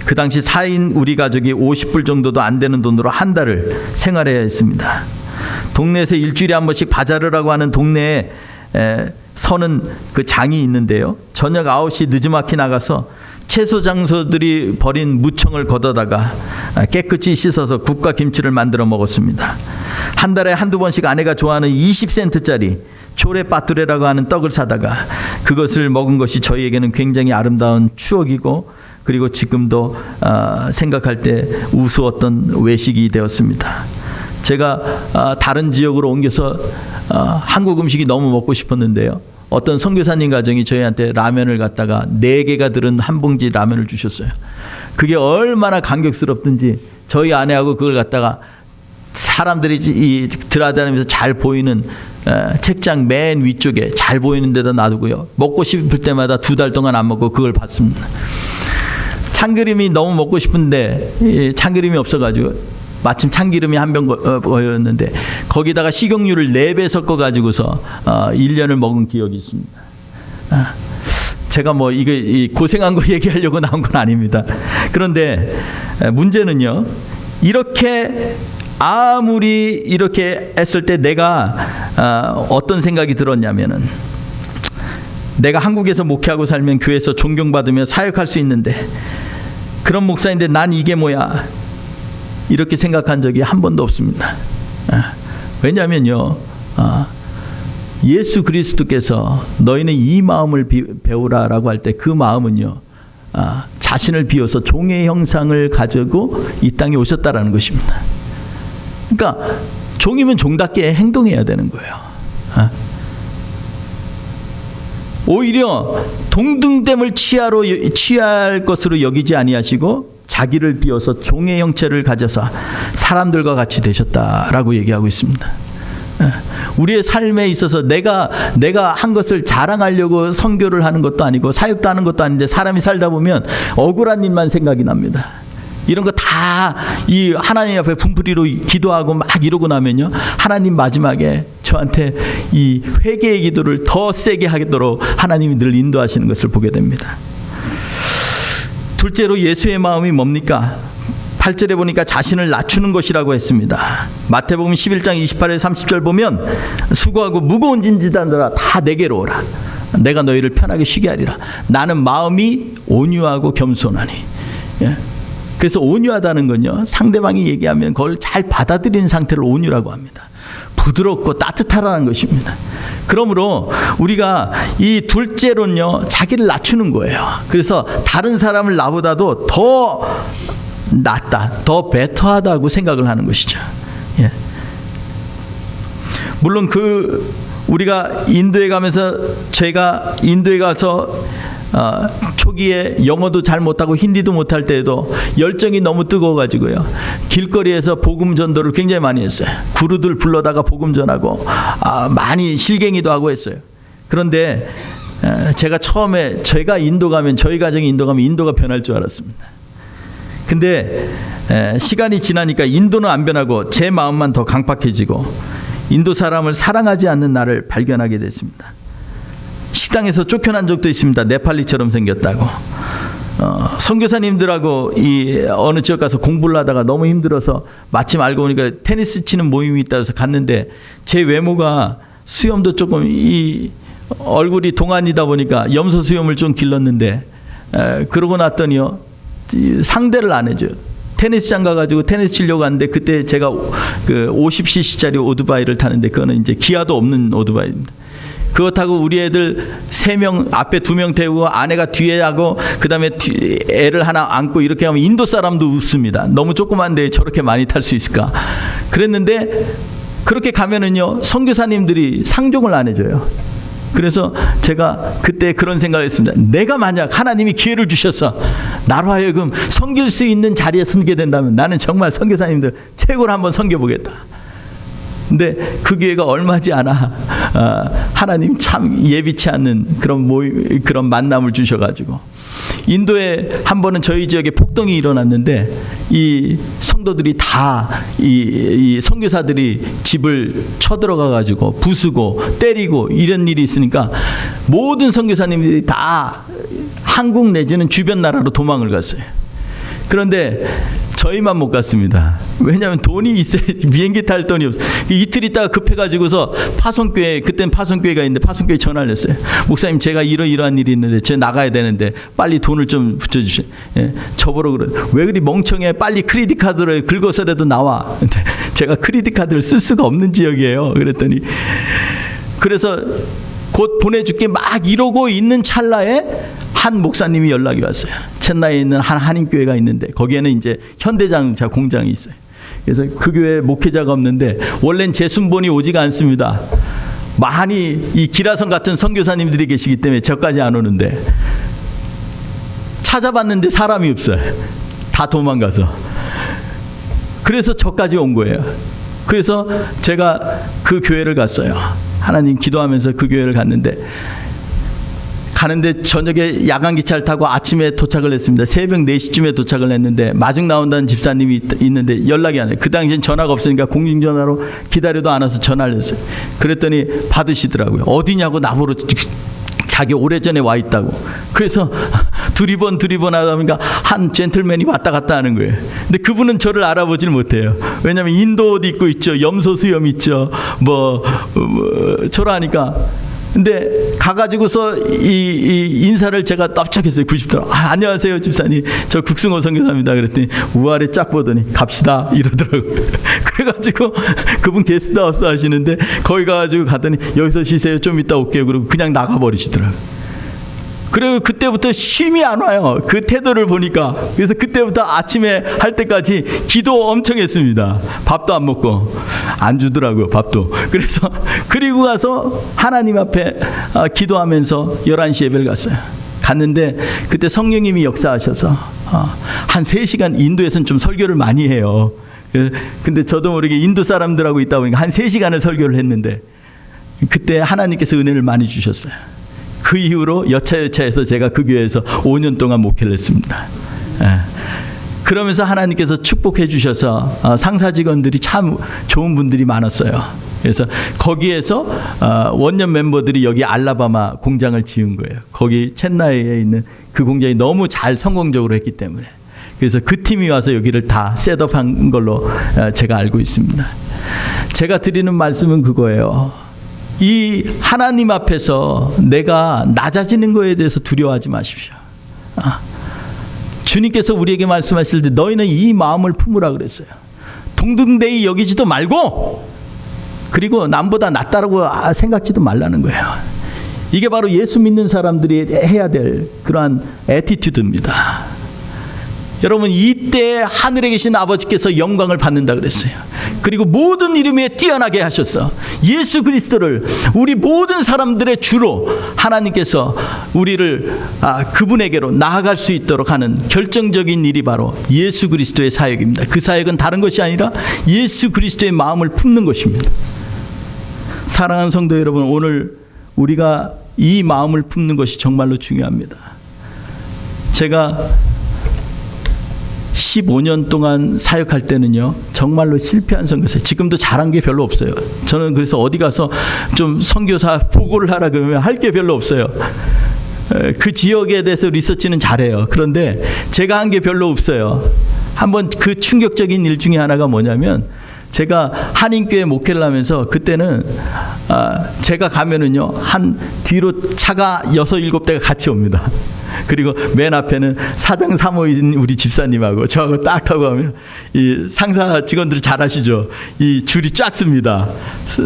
그 당시 4인 우리 가족이 50불 정도도 안 되는 돈으로 한 달을 생활해야 했습니다. 동네에서 일주일에 한 번씩 바자르라고 하는 동네에 서는 그 장이 있는데요. 저녁 9시 늦지막히 나가서 채소 장소들이 버린 무청을 걷어다가 깨끗이 씻어서 국과 김치를 만들어 먹었습니다. 한 달에 한두 번씩 아내가 좋아하는 20센트짜리 초레 빠뚜레라고 하는 떡을 사다가 그것을 먹은 것이 저희에게는 굉장히 아름다운 추억이고 그리고 지금도 생각할 때 우스웠던 외식이 되었습니다. 제가 다른 지역으로 옮겨서 한국 음식이 너무 먹고 싶었는데요. 어떤 선교사님 가정이 저희한테 라면을 갖다가 4개가 들은 한 봉지 라면을 주셨어요. 그게 얼마나 감격스럽든지 저희 아내하고 그걸 갖다가 사람들이 이 들어다니면서 잘 보이는 책장 맨 위쪽에 잘 보이는 데다 놔두고요. 먹고 싶을 때마다 2달 동안 안 먹고 그걸 봤습니다. 참기름이 너무 먹고 싶은데 참기름이 없어가지고 마침 참기름이 한 병 보였는데 거기다가 식용유를 4배 섞어가지고서 1년을 먹은 기억이 있습니다. 제가 뭐 이게 고생한 거 얘기하려고 나온 건 아닙니다. 그런데 문제는요, 이렇게 아무리 이렇게 했을 때 내가 어떤 생각이 들었냐면은, 내가 한국에서 목회하고 살면 교회에서 존경받으며 사역할 수 있는데 그런 목사인데 난 이게 뭐야, 이렇게 생각한 적이 한 번도 없습니다. 왜냐하면요, 예수 그리스도께서 너희는 이 마음을 배우라라고 할 때 그 마음은요, 자신을 비워서 종의 형상을 가지고 이 땅에 오셨다라는 것입니다. 그러니까 종이면 종답게 행동해야 되는 거예요. 오히려 동등됨을 취할 것으로 여기지 아니하시고 자기를 비워서 종의 형체를 가져서 사람들과 같이 되셨다라고 얘기하고 있습니다. 우리의 삶에 있어서 내가 한 것을 자랑하려고 선교를 하는 것도 아니고 사역도 하는 것도 아닌데, 사람이 살다 보면 억울한 일만 생각이 납니다. 이런 거 다 이 하나님 앞에 분풀이로 기도하고 막 이러고 나면요, 하나님 마지막에 저한테 이 회개의 기도를 더 세게 하도록 하나님이 늘 인도하시는 것을 보게 됩니다. 둘째로 예수의 마음이 뭡니까? 8절에 보니까 자신을 낮추는 것이라고 했습니다. 마태복음 11장 28절 30절 보면 수고하고 무거운 짐지다들아 다 내게로 오라. 내가 너희를 편하게 쉬게 하리라. 나는 마음이 온유하고 겸손하니. 예? 그래서 온유하다는 건요, 상대방이 얘기하면 그걸 잘 받아들이는 상태를 온유라고 합니다. 부드럽고 따뜻하라는 것입니다. 그러므로 우리가 이 둘째로는요, 자기를 낮추는 거예요. 그래서 다른 사람을 나보다도 더 낫다, 더 베터하다고 생각을 하는 것이죠. 예. 물론 우리가 인도에 가면서, 제가 인도에 가서 초기에 영어도 잘 못하고 힌디도 못할 때에도 열정이 너무 뜨거워가지고요, 길거리에서 복음 전도를 굉장히 많이 했어요. 구루들 불러다가 복음 전하고 많이 실갱이도 하고 했어요. 그런데 제가 처음에 제가 인도 가면, 저희 가정이 인도 가면 인도가 변할 줄 알았습니다. 근데 시간이 지나니까 인도는 안 변하고 제 마음만 더 강팍해지고 인도 사람을 사랑하지 않는 나를 발견하게 됐습니다. 식당에서 쫓겨난 적도 있습니다. 네팔리처럼 생겼다고. 선교사님들하고 이 어느 지역 가서 공부를 하다가 너무 힘들어서 마침 알고 보니까 테니스 치는 모임이 있다 해서 갔는데, 제 외모가 수염도 조금, 이 얼굴이 동안이다 보니까 염소 수염을 좀 길렀는데, 그러고 났더니요, 상대를 안 해줘요. 테니스장 가가지고 테니스 치려고 하는데, 그때 제가 그 50cc짜리 오토바이를 타는데, 그거는 이제 기아도 없는 오토바이입니다. 그거 타고 우리 애들 3명, 앞에 2명 태우고 아내가 뒤에 하고 그 다음에 애를 하나 안고 이렇게 하면 인도 사람도 웃습니다. 너무 조그만데 저렇게 많이 탈 수 있을까? 그랬는데 그렇게 가면은요, 선교사님들이 상종을 안 해줘요. 그래서 제가 그때 그런 생각을 했습니다. 내가 만약 하나님이 기회를 주셔서 나로 하여금 섬길 수 있는 자리에 서게 된다면 나는 정말 선교사님들 최고로 한번 섬겨보겠다. 근데 그 기회가 얼마지 않아 하나님 참 예비치 않는 그런 만남을 주셔가지고, 인도에 한 번은 저희 지역에 폭동이 일어났는데 이 성도들이 다 이 선교사들이 집을 쳐들어가가지고 부수고 때리고 이런 일이 있으니까 모든 선교사님들이 다 한국 내지는 주변 나라로 도망을 갔어요. 그런데 저희만 못 갔습니다. 왜냐하면 돈이 있어야, 비행기 탈 돈이 없어요. 이틀 있다가 급해가지고서 파송교회, 그때는 파송교회가 있는데 파송교회 전화를 했어요. 목사님, 제가 이러한 일이 있는데 제가 나가야 되는데 빨리 돈을 좀 붙여주세요. 예, 저보러 그래. 왜 그리 멍청해? 빨리 크레딧 카드를 긁어서라도 나와. 근데 제가 크레딧 카드를 쓸 수가 없는 지역이에요. 그랬더니, 그래서 곧 보내줄게 막 이러고 있는 찰나에 한 목사님이 연락이 왔어요. 첸나이에 있는 한 한인교회가 있는데 거기에는 이제 현대자동차 공장이 있어요. 그래서 그 교회에 목회자가 없는데, 원래는 제 순번이 오지가 않습니다. 많이 이 기라성 같은 선교사님들이 계시기 때문에 저까지 안 오는데, 찾아봤는데 사람이 없어요. 다 도망가서. 그래서 저까지 온 거예요. 그래서 제가 그 교회를 갔어요. 하나님 기도하면서 그 교회를 가는데 저녁에 야간 기차를 타고 아침에 도착을 했습니다. 새벽 4시쯤에 도착을 했는데 마중 나온다는 집사님이 있는데 연락이 안 해요. 그 당시엔 전화가 없으니까 공중전화로 기다려도 안 와서 전화를 했어요. 그랬더니 받으시더라고요. 어디냐고 나보러 자기 오래전에 와 있다고. 그래서 두리번 하다 보니까 한 젠틀맨이 왔다 갔다 하는 거예요. 근데 그분은 저를 알아보질 못해요. 왜냐하면 인도 옷 입고 있죠. 염소 수염 있죠. 저라 하니까. 근데 가가지고서 이 인사를 제가 납작했어요. 90도. 안녕하세요 집사님. 저 국승호 선교사입니다. 그랬더니 우아래 쫙 보더니 갑시다 이러더라고요. 그래가지고 그분 게스트하우스 하시는데 거기 가가지고 갔더니 여기서 쉬세요. 좀 이따 올게요. 그러고 그냥 나가버리시더라고요. 그리고 그때부터 쉼이 안 와요. 그 태도를 보니까. 그래서 그때부터 아침에 할 때까지 기도 엄청 했습니다. 밥도 안 먹고. 안 주더라고요, 밥도. 그래서 그리고 가서 하나님 앞에 기도하면서 11시 예배를 갔어요. 갔는데 그때 성령님이 역사하셔서 한 3시간, 인도에서는 좀 설교를 많이 해요. 근데 저도 모르게 인도 사람들하고 있다 보니까 한 3시간을 설교를 했는데 그때 하나님께서 은혜를 많이 주셨어요. 그 이후로 여차여차해서 제가 그 교회에서 5년 동안 목회를 했습니다. 그러면서 하나님께서 축복해 주셔서 상사 직원들이 참 좋은 분들이 많았어요. 그래서 거기에서 원년 멤버들이 여기 알라바마 공장을 지은 거예요. 거기 챗나이에 있는 그 공장이 너무 잘 성공적으로 했기 때문에. 그래서 그 팀이 와서 여기를 다 셋업한 걸로 제가 알고 있습니다. 제가 드리는 말씀은 그거예요. 이 하나님 앞에서 내가 낮아지는 거에 대해서 두려워하지 마십시오. 주님께서 우리에게 말씀하실 때 너희는 이 마음을 품으라 그랬어요. 동등되이 여기지도 말고 그리고 남보다 낫다라고 생각지도 말라는 거예요. 이게 바로 예수 믿는 사람들이 해야 될 그러한 애티튜드입니다. 여러분 이때 하늘에 계신 아버지께서 영광을 받는다 그랬어요. 그리고 모든 이름 위에 뛰어나게 하셨어. 예수 그리스도를 우리 모든 사람들의 주로 하나님께서 우리를 그분에게로 나아갈 수 있도록 하는 결정적인 일이 바로 예수 그리스도의 사역입니다. 그 사역은 다른 것이 아니라 예수 그리스도의 마음을 품는 것입니다. 사랑하는 성도 여러분, 오늘 우리가 이 마음을 품는 것이 정말로 중요합니다. 제가 15년 동안 사역할 때는요 정말로 실패한 선교사예요. 지금도 잘한 게 별로 없어요. 저는 그래서 어디 가서 좀 선교사 보고를 하라 그러면 할 게 별로 없어요. 그 지역에 대해서 리서치는 잘해요. 그런데 제가 한 게 별로 없어요. 한번 그 충격적인 일 중에 하나가 뭐냐면 제가 한인교회 목회를 하면서 그때는 제가 가면은요 한 뒤로 차가 6, 7대가 같이 옵니다. 그리고 맨 앞에는 사장 사모인 우리 집사님하고 저하고 딱 타고 가면 이 상사 직원들 잘 아시죠? 이 줄이 쫙 씁니다.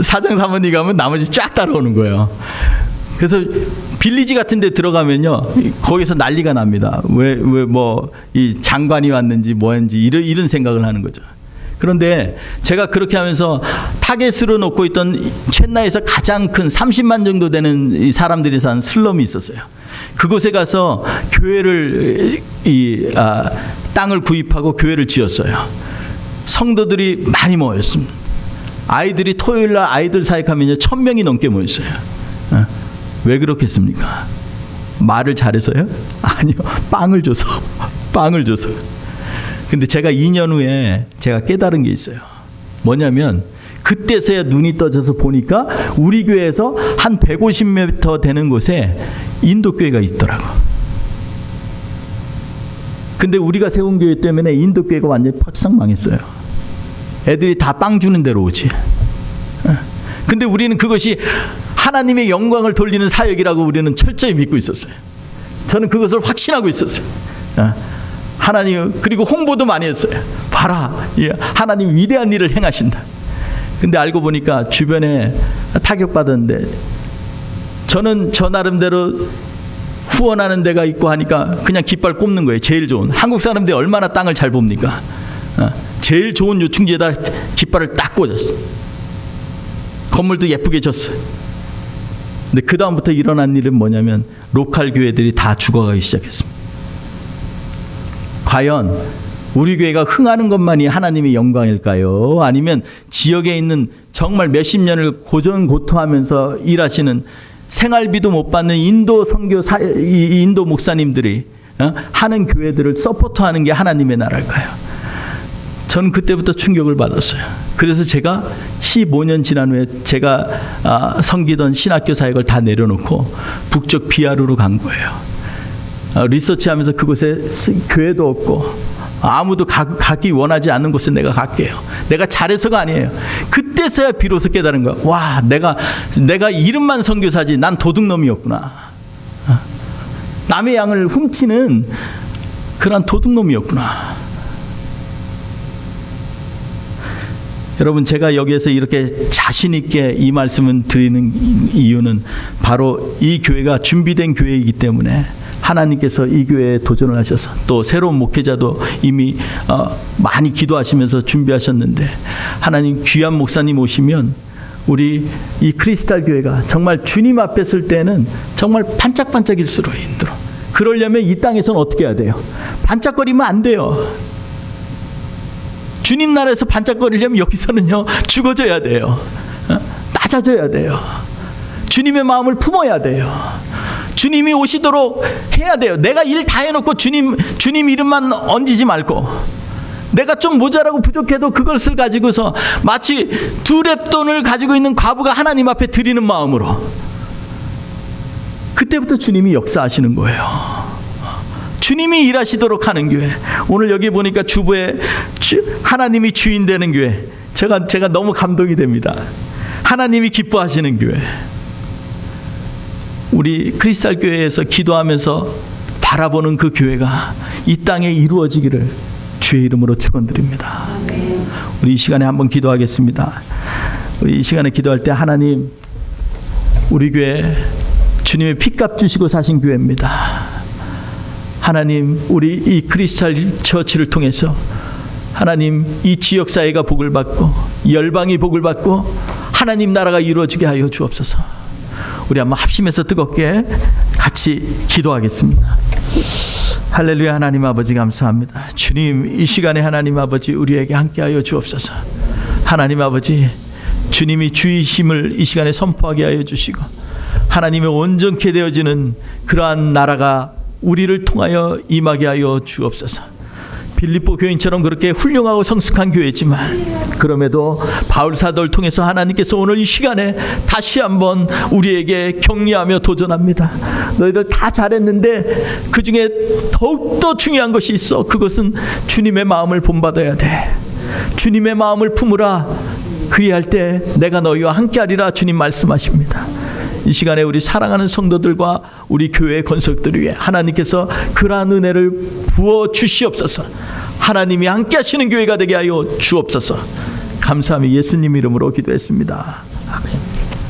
사장 사모님 가면 나머지 쫙 따라오는 거예요. 그래서 빌리지 같은 데 들어가면요 거기서 난리가 납니다. 왜 뭐 이 장관이 왔는지 뭐였는지 이런 생각을 하는 거죠. 그런데 제가 그렇게 하면서 타겟으로 놓고 있던 챗나이에서 가장 큰 30만 정도 되는 이 사람들이 사는 슬럼이 있었어요. 그곳에 가서 교회를 땅을 구입하고 교회를 지었어요. 성도들이 많이 모였습니다. 아이들이 토요일날 아이들 사역하면 1000명이 넘게 모였어요. 왜 그렇겠습니까? 말을 잘해서요? 아니요, 빵을 줘서. 근데 제가 2년 후에 제가 깨달은 게 있어요. 뭐냐면 그때서야 눈이 떠져서 보니까 우리 교회에서 한 150m 되는 곳에 인도교회가 있더라고. 근데 우리가 세운 교회 때문에 인도교회가 완전히 팍상 망했어요. 애들이 다 빵 주는 대로 오지. 근데 우리는 그것이 하나님의 영광을 돌리는 사역이라고 우리는 철저히 믿고 있었어요. 저는 그것을 확신하고 있었어요. 하나님, 그리고 홍보도 많이 했어요. 봐라, 하나님 위대한 일을 행하신다. 근데 알고 보니까 주변에 타격받았는데 저는 저 나름대로 후원하는 데가 있고 하니까 그냥 깃발 꼽는 거예요. 제일 좋은. 한국 사람들이 얼마나 땅을 잘 봅니까? 제일 좋은 요충지에다 깃발을 딱 꽂았어. 건물도 예쁘게 졌어요. 근데 그 다음부터 일어난 일은 뭐냐면 로컬 교회들이 다 죽어가기 시작했습니다. 과연 우리 교회가 흥하는 것만이 하나님의 영광일까요? 아니면 지역에 있는 정말 몇십 년을 고전고토하면서 일하시는 생활비도 못 받는 인도 인도 목사님들이 하는 교회들을 서포트하는 게 하나님의 나라일까요? 저는 그때부터 충격을 받았어요. 그래서 제가 15년 지난 후에 제가 섬기던 신학교 사역을 다 내려놓고 북쪽 비하르로 간 거예요. 리서치하면서 그곳에 교회도 없고 아무도 가기 원하지 않는 곳에 내가 갈게요. 내가 잘해서가 아니에요. 그때서야 비로소 깨달은 거야. 와, 내가 이름만 선교사지 난 도둑놈이었구나. 남의 양을 훔치는 그런 도둑놈이었구나. 여러분, 제가 여기에서 이렇게 자신 있게 이 말씀을 드리는 이유는 바로 이 교회가 준비된 교회이기 때문에 하나님께서 이 교회에 도전을 하셔서 또 새로운 목회자도 이미 많이 기도하시면서 준비하셨는데 하나님 귀한 목사님 오시면 우리 이 크리스탈 교회가 정말 주님 앞에 설 때는 정말 반짝반짝일수록 힘들어. 그러려면 이 땅에서는 어떻게 해야 돼요? 반짝거리면 안 돼요. 주님 나라에서 반짝거리려면 여기서는요 죽어져야 돼요. 낮아져야 돼요. 주님의 마음을 품어야 돼요. 주님이 오시도록 해야 돼요. 내가 일 다 해놓고 주님 이름만 얹지 말고 내가 좀 모자라고 부족해도 그것을 가지고서 마치 2렙돈을 가지고 있는 과부가 하나님 앞에 드리는 마음으로 그때부터 주님이 역사하시는 거예요. 주님이 일하시도록 하는 교회. 오늘 여기 보니까 주부에 하나님이 주인 되는 교회. 제가 너무 감동이 됩니다. 하나님이 기뻐하시는 교회. 우리 크리스탈 교회에서 기도하면서 바라보는 그 교회가 이 땅에 이루어지기를 주의 이름으로 축원드립니다. 우리 이 시간에 한번 기도하겠습니다. 우리 이 시간에 기도할 때 하나님, 우리 교회 주님의 피값 주시고 사신 교회입니다. 하나님, 우리 이 크리스탈 처치를 통해서 하나님 이 지역사회가 복을 받고 열방이 복을 받고 하나님 나라가 이루어지게 하여 주옵소서. 우리 한번 합심해서 뜨겁게 같이 기도하겠습니다. 할렐루야. 하나님 아버지 감사합니다. 주님, 이 시간에 하나님 아버지 우리에게 함께하여 주옵소서. 하나님 아버지, 주님이 주이심을 이 시간에 선포하게 하여 주시고 하나님의 온전케 되어지는 그러한 나라가 우리를 통하여 임하게 하여 주옵소서. 빌립보 교인처럼 그렇게 훌륭하고 성숙한 교회지만 그럼에도 바울 사도를 통해서 하나님께서 오늘 이 시간에 다시 한번 우리에게 격려하며 도전합니다. 너희들 다 잘했는데 그 중에 더욱더 중요한 것이 있어. 그것은 주님의 마음을 본받아야 돼. 주님의 마음을 품으라. 그리할 때 내가 너희와 함께하리라 주님 말씀하십니다. 이 시간에 우리 사랑하는 성도들과 우리 교회의 건설들을 위해 하나님께서 그러한 은혜를 부어 주시옵소서. 하나님이 함께 하시는 교회가 되게 하여 주옵소서. 감사하며 예수님 이름으로 기도했습니다. 아멘.